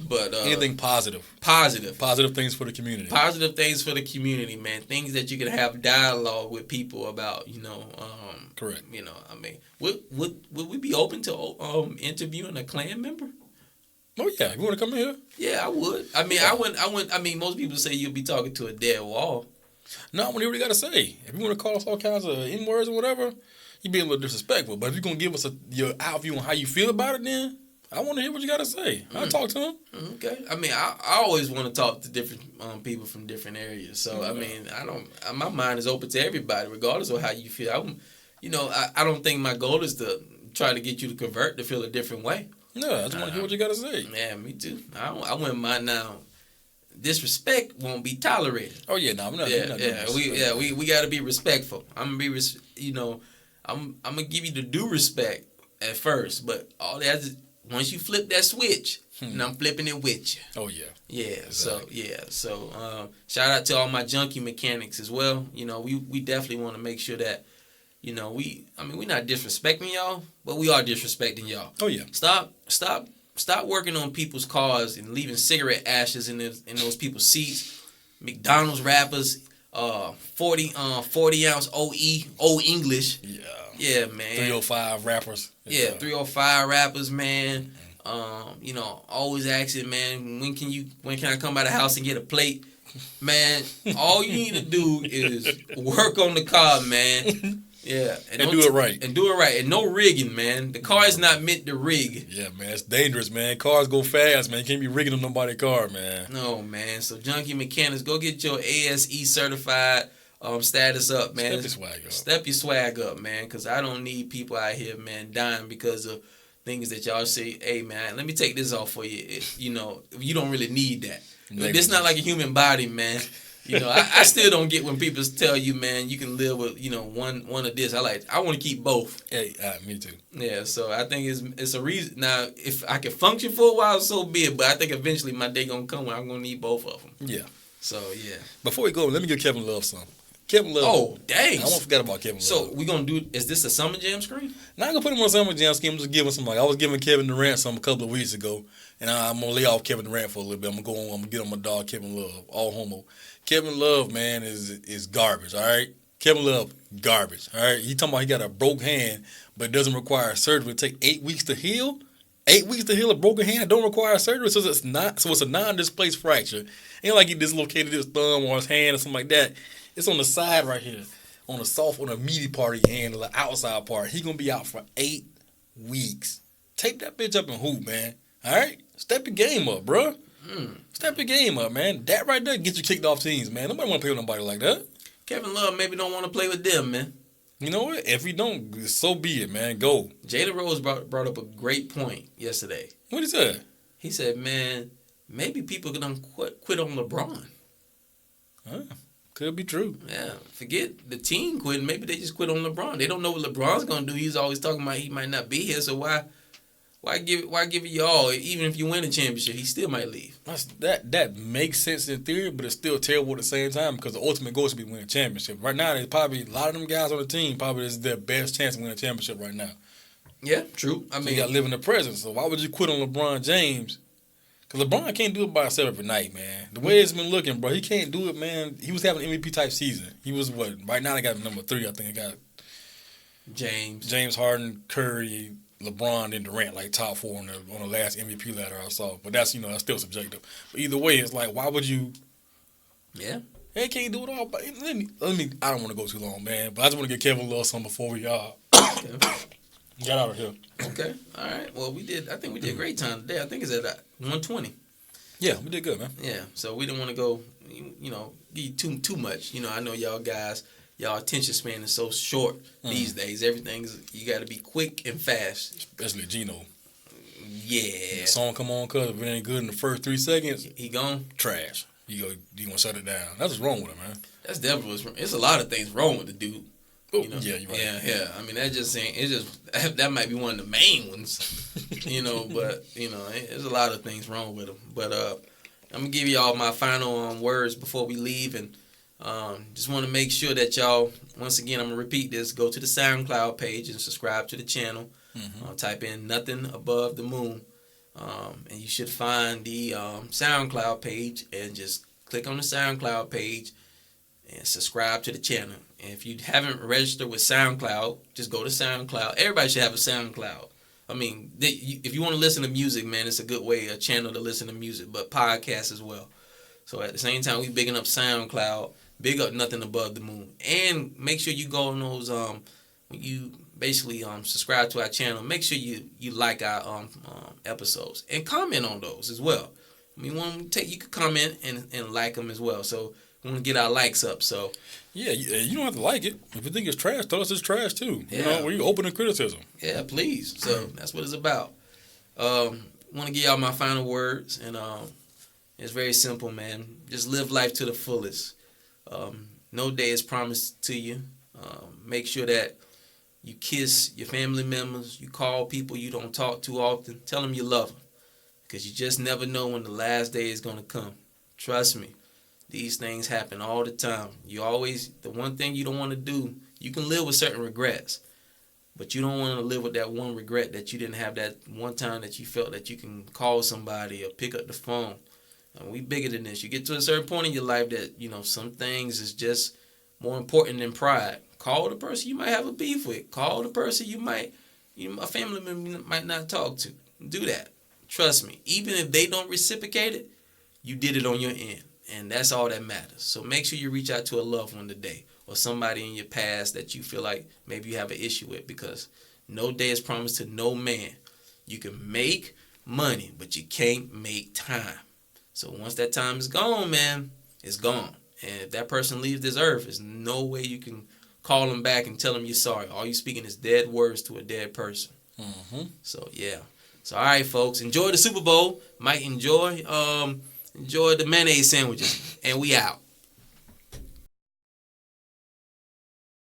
But anything positive. Positive things for the community. Positive things for the community, man. Things that you can have dialogue with people about, Correct. Would we be open to interviewing a Klan member? Oh yeah, you want to come in here? Yeah, I would. I wouldn't. Most people say you'll be talking to a dead wall. No, what do you really got to say? If you want to call us all kinds of N-words or whatever, you being a little disrespectful. But if you're going to give us your out view on how you feel about it, then I want to hear what you got to say. I'll talk to him. Okay. I always want to talk to different people from different areas. So, my mind is open to everybody, regardless of how you feel. I don't think my goal is to try to get you to convert to feel a different way. No, I just want to hear what you got to say. Yeah, me too. I wouldn't mind now. Disrespect won't be tolerated. Oh yeah, no, I'm not. We got to be respectful. I'm gonna be, I'm gonna give you the due respect at first, but all that is once you flip that switch, and I'm flipping it with you. Oh yeah. Yeah. Exactly. So shout out to all my junkie mechanics as well. We definitely want to make sure that. We're not disrespecting y'all, but we are disrespecting y'all. Oh yeah. Stop working on people's cars and leaving cigarette ashes in those people's seats. McDonald's wrappers, 40 ounce OE, old English. Yeah. Yeah, man. 305 wrappers. Yeah, 305 wrappers, man. Always asking, man, when can I come by the house and get a plate? Man, all you need to do is work on the car, man. Yeah, and do it right. And do it right, and no rigging, man. The car is not meant to rig. Yeah, man, it's dangerous, man. Cars go fast, man. You can't be rigging on nobody's car, man. No, man. So, junkie mechanics, go get your ASE certified status up, man. Step your swag up. Step your swag up, man, because I don't need people out here, man, dying because of things that y'all say, hey, man, let me take this off for you. You don't really need that. It's not like a human body, man. I still don't get when people tell you, man, you can live with, one of this. I want to keep both. Hey, me too. Yeah, so I think it's a reason. Now, if I can function for a while, so be it. But I think eventually my day going to come when I'm going to need both of them. Yeah. So, yeah. Before we go, let me give Kevin Love something. Kevin Love. Oh, dang. I won't forget about Kevin Love. So, we going to do, is this a Summer Jam screen? Now, I'm going to put him on Summer Jam scheme. I'm just giving some, I was giving Kevin Durant some a couple of weeks ago. And I'm going to lay off Kevin Durant for a little bit. I'm going to get on my dog, Kevin Love. All homo. Kevin Love, man, is garbage, all right? Kevin Love, garbage, all right? He talking about he got a broke hand, but it doesn't require surgery. It take 8 weeks to heal. 8 weeks to heal a broken hand. It don't require surgery, so it's a non-displaced fracture. Ain't like he dislocated his thumb or his hand or something like that. It's on the side right here, on the meaty part of your hand, the outside part. He gonna be out for 8 weeks. Tape that bitch up and hoop, man. All right? Step your game up, bro. Step your game up, man. That right there get you kicked off teams, man. Nobody want to play with nobody like that. Kevin Love maybe don't want to play with them, man. You know what? If he don't, so be it, man. Go. Jalen Rose brought up a great point yesterday. What he said? He said, man, maybe people can quit on LeBron. Could be true. Yeah. Forget the team quitting. Maybe they just quit on LeBron. They don't know what LeBron's going to do. He's always talking about he might not be here, so why give it y'all? Even if you win a championship, he still might leave. That makes sense in theory, but it's still terrible at the same time because the ultimate goal is to be win a championship. Right now, there's probably a lot of them guys on the team probably is their best chance to win a championship right now. Yeah, true. I mean, you got to live in the present. So why would you quit on LeBron James? Because LeBron can't do it by himself every night, man. The way it's been looking, bro, he can't do it, man. He was having an MVP type season. He was what? Right now, they got number 3. I think they got James Harden, Curry, LeBron, and Durant, like top 4 on the last MVP ladder I saw. But that's that's still subjective. But either way, it's like, why would you? Yeah. They can't do it all. But let me. I don't want to go too long, man. But I just want to get Kevin Love some before we get out of here. Okay. All right. Well, I think we did a great time today. I think it's at 1:20. Yeah, we did good, man. Yeah. So we didn't want to go, give you too much. I know y'all guys. Y'all attention span is so short these days. You got to be quick and fast. Especially Gino. Yeah. The song come on, cuz if it ain't good in the first 3 seconds, he gone. Trash. You gonna shut it down. That's what's wrong with him, man. That's definitely what's wrong. It's a lot of things wrong with the dude. Yeah, you're right. Yeah. I mean, that just ain't. It's just that might be one of the main ones. But there's a lot of things wrong with him. But I'm gonna give y'all my final words before we leave and. Just want to make sure that y'all, once again, I'm going to repeat this, go to the SoundCloud page and subscribe to the channel. Type in Nothing Above the Moon. And you should find the SoundCloud page and just click on the SoundCloud page and subscribe to the channel. And if you haven't registered with SoundCloud, just go to SoundCloud. Everybody should have a SoundCloud. I mean, if you want to listen to music, man, it's a good way, a channel to listen to music, but podcasts as well. So at the same time, we bigging up SoundCloud. Big up Nothing Above the Moon. And make sure you go on those, when you basically subscribe to our channel, make sure you like our episodes. And comment on those as well. I mean, you can comment and like them as well. So we want to get our likes up. So yeah, you don't have to like it. If you think it's trash, tell us it's trash too. Yeah. We're open to criticism. Yeah, please. So that's what it's about. Want to give y'all my final words. And it's very simple, man. Just live life to the fullest. No day is promised to you. Make sure that you kiss your family members. You call people you don't talk to often. Tell them you love them. Because you just never know when the last day is going to come. Trust me. These things happen all the time. The one thing you don't want to do, you can live with certain regrets. But you don't want to live with that one regret that you didn't have that one time that you felt that you can call somebody or pick up the phone. We bigger than this. You get to a certain point in your life that, some things is just more important than pride. Call the person you might have a beef with. Call the person a family member might not talk to. Do that. Trust me. Even if they don't reciprocate it, you did it on your end. And that's all that matters. So make sure you reach out to a loved one today or somebody in your past that you feel like maybe you have an issue with, because no day is promised to no man. You can make money, but you can't make time. So once that time is gone, man, it's gone. And if that person leaves this earth, there's no way you can call them back and tell them you're sorry. All you speaking is dead words to a dead person. So, yeah. So, all right, folks. Enjoy the Super Bowl. Might enjoy the mayonnaise sandwiches. And we out.